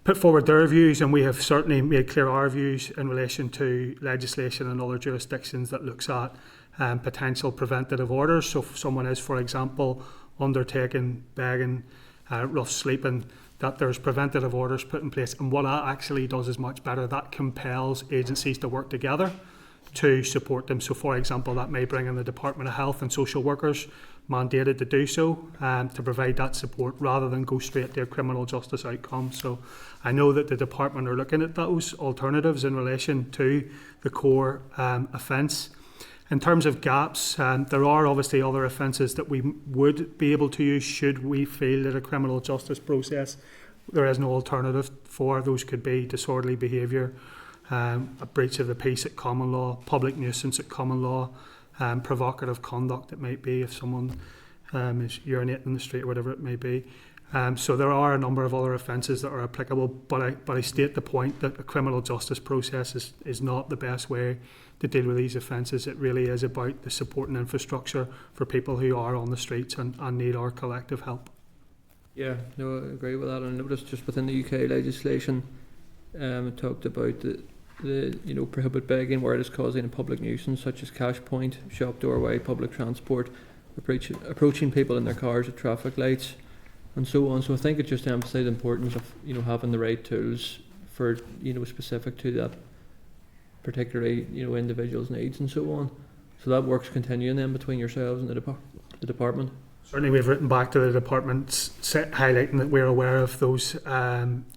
put forward their views, and we have certainly made clear our views in relation to legislation in other jurisdictions that looks at potential preventative orders. So if someone is, for example, undertaking begging, rough sleeping, that there's preventative orders put in place. And what that actually does is much better. That compels agencies to work together to support them. So for example, that may bring in the Department of Health and social workers mandated to do so, to provide that support rather than go straight to a criminal justice outcome. So I know that the department are looking at those alternatives in relation to the core offence. In terms of gaps, there are obviously other offences that we would be able to use should we feel that a criminal justice process there is no alternative for. Those could be disorderly behaviour, a breach of the peace at common law, public nuisance at common law, provocative conduct it might be if someone is urinating in the street or whatever it may be. So there are a number of other offences that are applicable, but I state the point that the criminal justice process is not the best way to deal with these offences. It really is about the support and infrastructure for people who are on the streets and need our collective help. Yeah, no, I agree with that. And I noticed just within the UK legislation, it talked about the prohibit begging where it is causing a public nuisance, such as cash point, shop doorway, public transport, approaching people in their cars at traffic lights, and so on. So I think it just emphasised the importance of having the right tools for specific to that particularly individual's needs and so on. So that work's continuing then between yourselves and the department? Certainly we've written back to the department highlighting that we're aware of those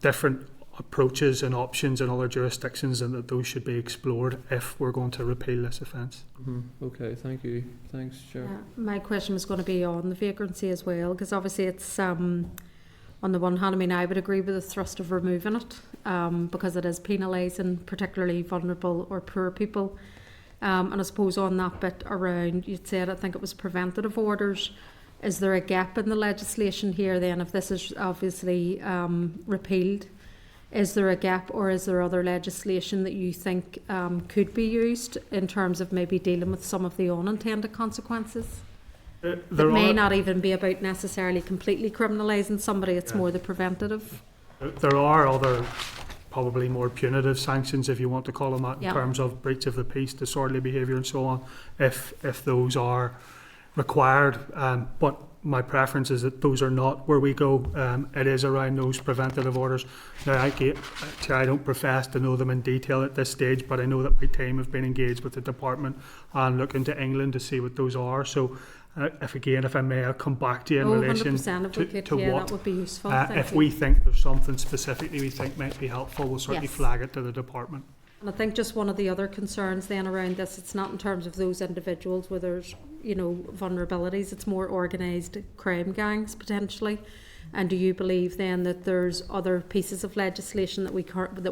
different approaches and options in other jurisdictions, and that those should be explored if we're going to repeal this offence. Okay, thank you. Thanks, Chair. My question was going to be on the vagrancy as well, because obviously it's on the one hand, I mean, I would agree with the thrust of removing it because it is penalising particularly vulnerable or poor people. And I suppose on that bit around, you'd said, I think it was preventative orders. Is there a gap in the legislation here then, if this is obviously repealed? Is there a gap, or is there other legislation that you think could be used in terms of maybe dealing with some of the unintended consequences? It may not even be about necessarily completely criminalising somebody, it's more the preventative. There are other probably more punitive sanctions, if you want to call them that, in terms of breach of the peace, disorderly behaviour and so on, if those are required. But my preference is that those are not where we go. It is around those preventative orders. Now, I don't profess to know them in detail at this stage, but I know that my team have been engaged with the department and looking to England to see what those are. So if I may, I'll come back to you in relation to what, that would be useful. If we think there's something specifically we think might be helpful, we'll certainly flag it to the department. And I think just one of the other concerns then around this, it's not in terms of those individuals where there's, vulnerabilities, it's more organised crime gangs potentially. And do you believe then that there's other pieces of legislation that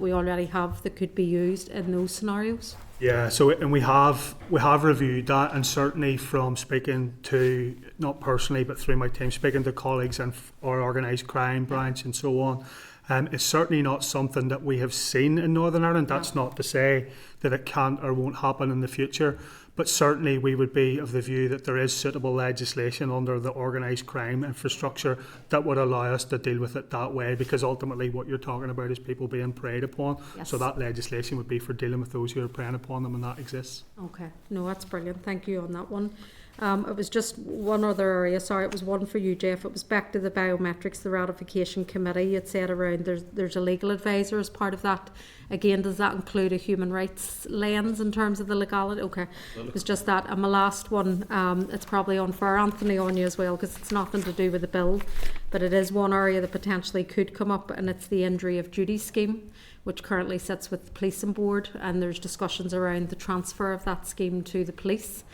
we already have that could be used in those scenarios? Yeah, and we have reviewed that, and certainly from speaking to, not personally but through my team, speaking to colleagues and our organised crime branch and so on, it's certainly not something that we have seen in Northern Ireland. That's not to say that it can't or won't happen in the future, but certainly we would be of the view that there is suitable legislation under the organised crime infrastructure that would allow us to deal with it that way, because ultimately what you're talking about is people being preyed upon. So that legislation would be for dealing with those who are preying upon them, and that exists. Okay, no, that's brilliant. Thank you on that one. It was just one other area, sorry, it was one for you, Jeff. It was back to the biometrics, the ratification committee. It said around there's a legal advisor as part of that. Again, does that include a human rights lens in terms of the legality? Okay, it was just that. And my last one, it's probably unfair, Anthony, on you as well, because it's nothing to do with the bill, but it is one area that potentially could come up, and it's the injury of duty scheme, which currently sits with the policing board, and there's discussions around the transfer of that scheme to the police.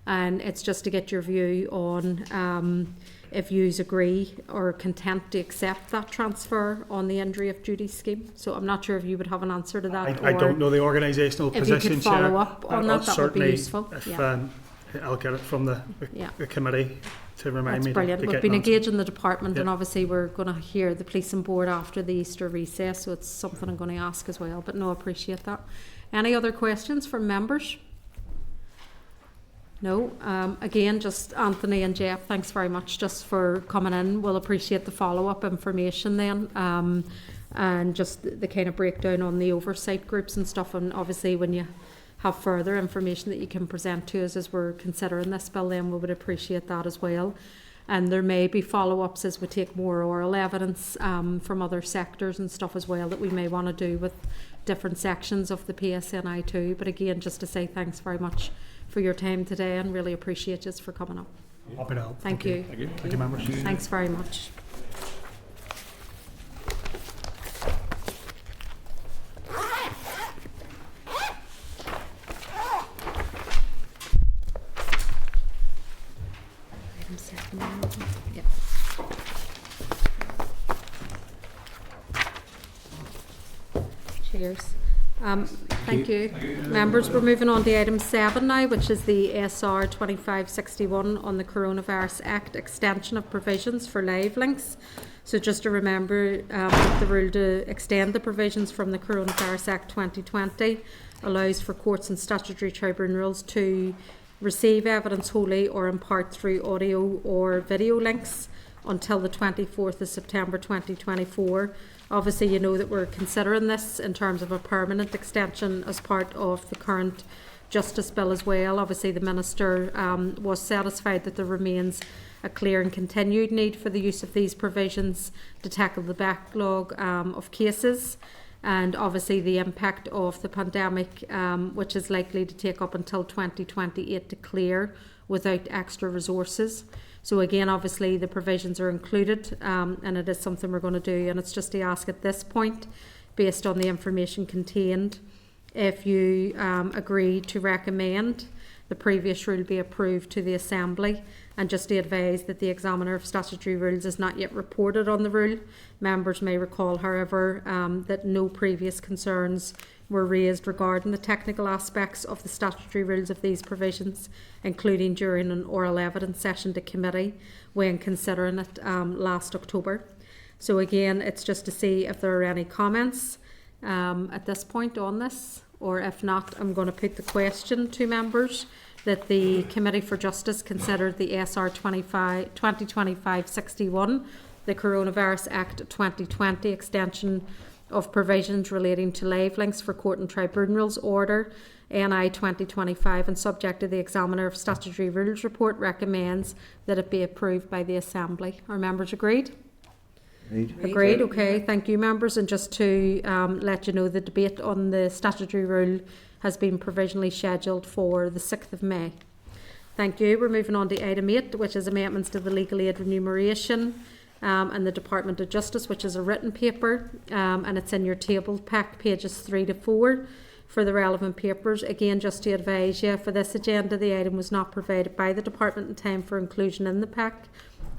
And it's just to get your view on if you agree or content to accept that transfer on the injury of duty scheme. So I'm not sure if you would have an answer to that. I don't know the organisational position. If you could follow up on that would be useful. I'll get it from the committee to remind me. That's brilliant. We've been engaged in the department, and obviously we're going to hear the policing board after the Easter recess, so it's something I'm going to ask as well. But no, I appreciate that. Any other questions from members? No, again, just Anthony and Jeff, thanks very much just for coming in. We'll appreciate the follow-up information then, and just the kind of breakdown on the oversight groups and stuff. And obviously when you have further information that you can present to us as we're considering this bill, then we would appreciate that as well. And there may be follow-ups as we take more oral evidence from other sectors and stuff as well that we may want to do with different sections of the PSNI too. But again, just to say thanks very much for your time today, and really appreciate you for coming up. Happy to help. Thank you. Thank you, members. Thanks very much. Cheers. Thank you. Members, we're moving on to item 7 now, which is the SR 2561 on the Coronavirus Act extension of provisions for live links. So just to remember, the rule to extend the provisions from the Coronavirus Act 2020 allows for courts and statutory tribunals to receive evidence wholly or in part through audio or video links until the 24th of September 2024. Obviously, you know that we're considering this in terms of a permanent extension as part of the current Justice Bill as well. Obviously, the Minister was satisfied that there remains a clear and continued need for the use of these provisions to tackle the backlog of cases. and obviously the impact of the pandemic, which is likely to take up until 2028 to clear without extra resources. So again, obviously the provisions are included, and it is something we're going to do, and it's just to ask at this point, based on the information contained, if you agree to recommend the previous rule be approved to the Assembly, and just to advise that the Examiner of Statutory Rules is not yet reported on the rule. Members may recall, however, that no previous concerns were raised regarding the technical aspects of the statutory rules of these provisions, including during an oral evidence session to committee when considering it last October. So again, it's just to see if there are any comments at this point on this, or if not, I'm going to put the question to members that the Committee for Justice considered the SR 2025-61, the Coronavirus Act 2020 extension of provisions relating to live links for court and tribunals order NI 2025, and subject to the Examiner of Statutory Rules report, recommends that it be approved by the Assembly. Are members agreed? Agreed. Okay, thank you, members. And just to let you know, the debate on the statutory rule has been provisionally scheduled for the 6th of May. Thank you. We're moving on to item 8, which is amendments to the legal aid remuneration and the Department of Justice, which is a written paper, and it's in your table pack, pages 3 to 4 for the relevant papers. Again, just to advise you, for this agenda, the item was not provided by the department in time for inclusion in the pack.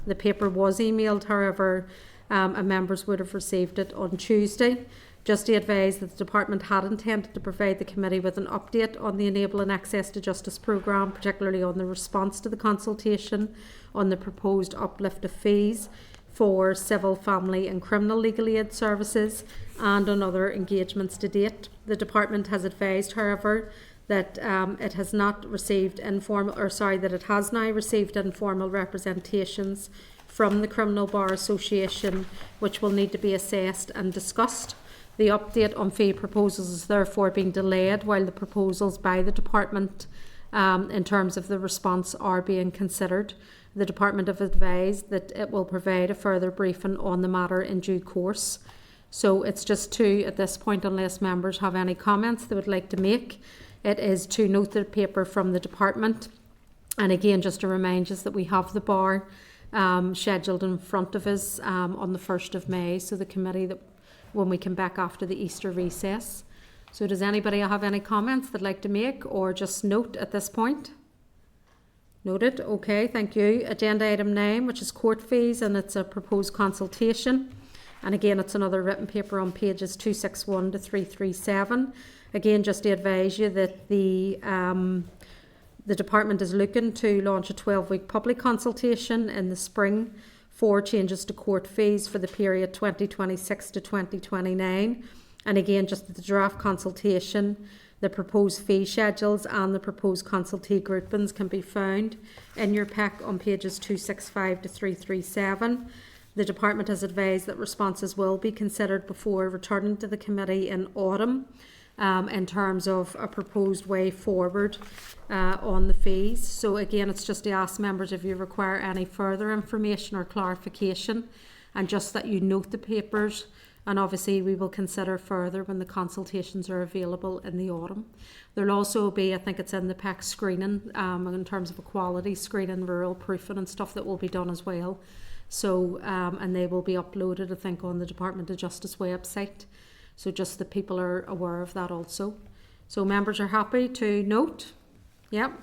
The paper was emailed, however, and members would have received it on Tuesday. Just to advise that the department had intended to provide the committee with an update on the Enabling Access to Justice programme, particularly on the response to the consultation on the proposed uplift of fees for civil, family and criminal legal aid services, and on other engagements to date. The department has advised, however, that it has not received that it has now received informal representations from the Criminal Bar Association, which will need to be assessed and discussed. The update on fee proposals is therefore being delayed while the proposals by the department in terms of the response are being considered. The department have advised that it will provide a further briefing on the matter in due course. So it's just to, at this point, unless members have any comments they would like to make, it is to note the paper from the department. And again, just to remind us that we have the bar scheduled in front of us on the 1st of May, so the committee that when we come back after the Easter recess. So does anybody have any comments they'd like to make, or just note at this point? Noted. Okay, thank you. Agenda item 9, which is court fees, and it's a proposed consultation. And again, it's another written paper on pages 261 to 337. Again, just to advise you that the department is looking to launch a 12-week public consultation in the spring for changes to court fees for the period 2026 to 2029. And again, just the draft consultation, the proposed fee schedules and the proposed consultee groupings can be found in your pack on pages 265 to 337. The department has advised that responses will be considered before returning to the committee in autumn in terms of a proposed way forward on the fees. So again, it's just to ask members if you require any further information or clarification, and just that you note the papers, and obviously we will consider further when the consultations are available in the autumn. There'll also be, I think it's in the pack, screening in terms of equality screening, rural proofing and stuff that will be done as well. So and they will be uploaded, I think, on the Department of Justice website. So just that people are aware of that also. So members are happy to note? Yep.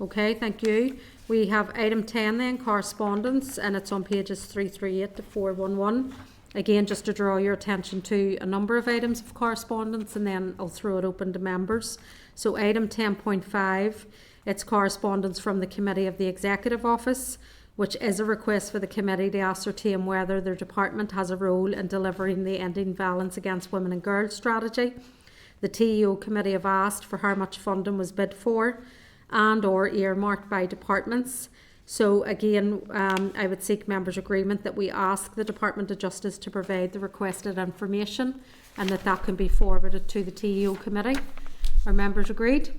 Okay, thank you. We have item 10 then, correspondence, and it's on pages 338 to 411. Again, just to draw your attention to a number of items of correspondence, and then I'll throw it open to members. So item 10.5, it's correspondence from the Committee of the Executive Office, which is a request for the committee to ascertain whether their department has a role in delivering the Ending Violence Against Women and Girls strategy. The TEO committee have asked for how much funding was bid for and or earmarked by departments. So again, I would seek members' agreement that we ask the Department of Justice to provide the requested information, and that can be forwarded to the TEO committee. Are members agreed?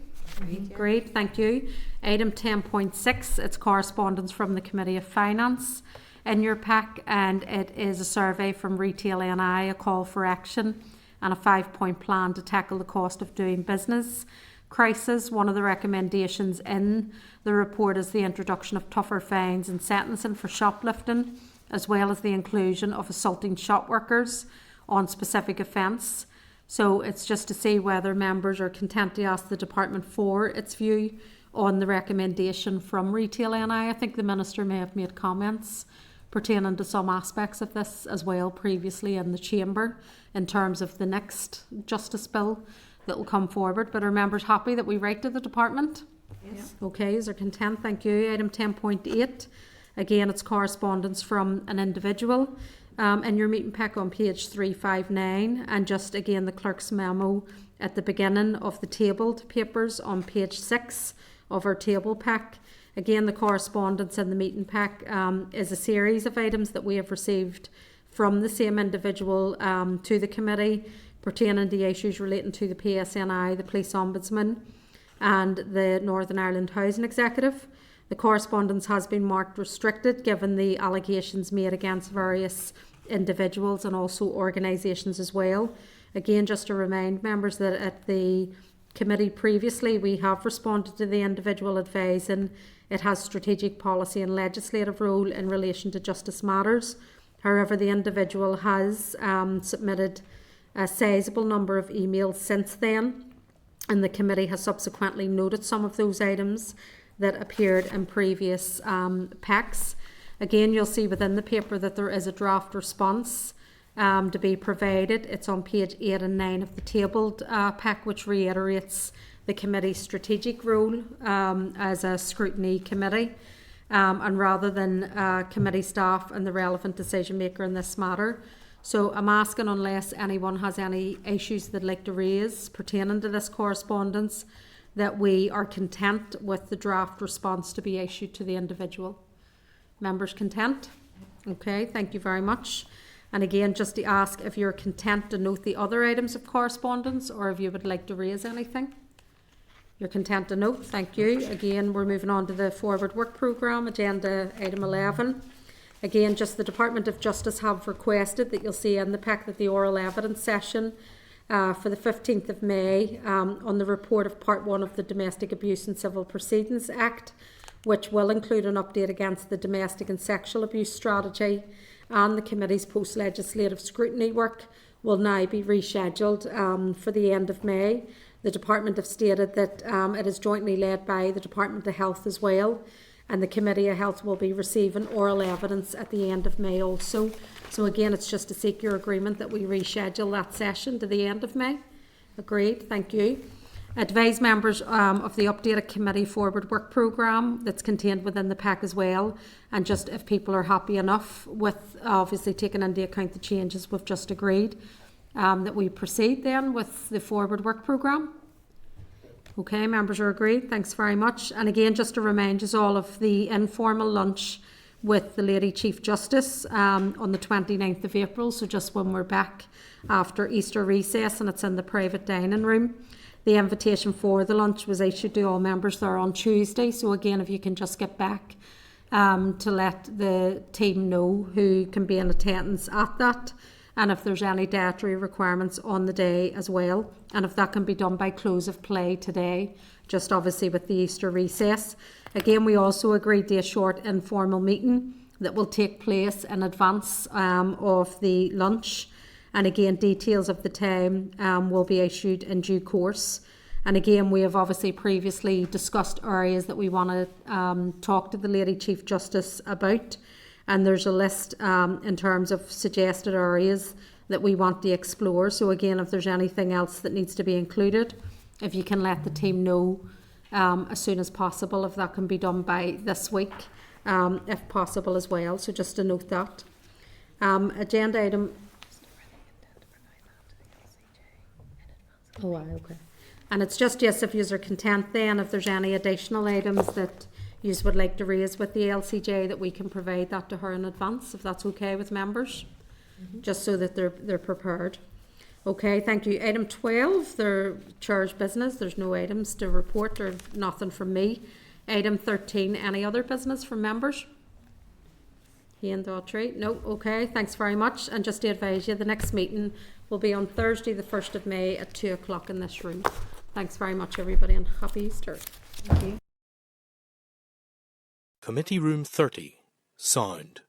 Great, thank you. Item 10.6, it's correspondence from the Committee of Finance in your pack, and it is a survey from Retail NI, a call for action, and a 5-point plan to tackle the cost of doing business crisis. One of the recommendations in the report is the introduction of tougher fines and sentencing for shoplifting, as well as the inclusion of assaulting shop workers on specific offence. So it's just to see whether members are content to ask the department for its view on the recommendation from Retail NI. I think the Minister may have made comments pertaining to some aspects of this as well previously in the Chamber in terms of the next Justice Bill that will come forward. But are members happy that we write to the department? Yes. Okay, is there content? Thank you. Item 10.8. Again, it's correspondence from an individual. In your meeting pack on page 359, and just again the clerk's memo at the beginning of the tabled papers on page 6 of our table pack. Again, the correspondence in the meeting pack is a series of items that we have received from the same individual to the committee pertaining to issues relating to the PSNI, the Police Ombudsman and the Northern Ireland Housing Executive. The correspondence has been marked restricted given the allegations made against various individuals and also organisations as well. Again, just to remind members that at the committee previously we have responded to the individual advising it has strategic policy and legislative role in relation to justice matters. However, the individual has submitted a sizable number of emails since then, and the committee has subsequently noted some of those items that appeared in previous packs. Again, you'll see within the paper that there is a draft response to be provided. It's on page 8 and 9 of the tabled pack, which reiterates the committee's strategic role as a scrutiny committee, and rather than committee staff and the relevant decision maker in this matter. So I'm asking, unless anyone has any issues they'd like to raise pertaining to this correspondence, that we are content with the draft response to be issued to the individual. Members content? Okay, thank you very much. And again, just to ask if you're content to note the other items of correspondence or if you would like to raise anything. You're content to note, thank you. Again, we're moving on to the Forward Work Programme, agenda item 11. Again, just the Department of Justice have requested that you'll see in the pack that the oral evidence session for the 15th of May on the report of Part 1 of the Domestic Abuse and Civil Proceedings Act, which will include an update against the domestic and sexual abuse strategy, and the committee's post-legislative scrutiny work will now be rescheduled for the end of May. The department have stated that it is jointly led by the Department of Health as well, and the Committee of Health will be receiving oral evidence at the end of May also. So again, it's just to seek your agreement that we reschedule that session to the end of May. Agreed, thank you. Advise members of the updated committee forward work programme that's contained within the pack as well, and just if people are happy enough with obviously taking into account the changes we've just agreed, that we proceed then with the forward work programme. Okay, members are agreed, thanks very much. And again, just to remind us all of the informal lunch with the Lady Chief Justice on the 29th of April, so just when we're back after Easter recess, and it's in the private dining room. The invitation for the lunch was issued to all members there on Tuesday, so again, if you can just get back to let the team know who can be in attendance at that, and if there's any dietary requirements on the day as well, and if that can be done by close of play today, just obviously with the Easter recess. Again, we also agreed to a short informal meeting that will take place in advance of the lunch, and again, details of the time will be issued in due course. And again, we have obviously previously discussed areas that we want to talk to the Lady Chief Justice about, and there's a list in terms of suggested areas that we want to explore. So again, if there's anything else that needs to be included, if you can let the team know as soon as possible, if that can be done by this week, if possible as well. So just to note that. Agenda item. Oh, okay. And it's just, yes, if you are content then, if there's any additional items that you would like to raise with the LCJ, that we can provide that to her in advance, if that's okay with members, just so that they're prepared. Okay, thank you. Item 12, the chair's business. There's no items to report or nothing from me. Item 13, any other business from members? Ian Daughtry? No, okay, thanks very much. And just to advise you, the next meeting will be on Thursday the 1st of May at 2 o'clock in this room. Thanks very much everybody and happy Easter. Thank you. Committee Room 30, Sound.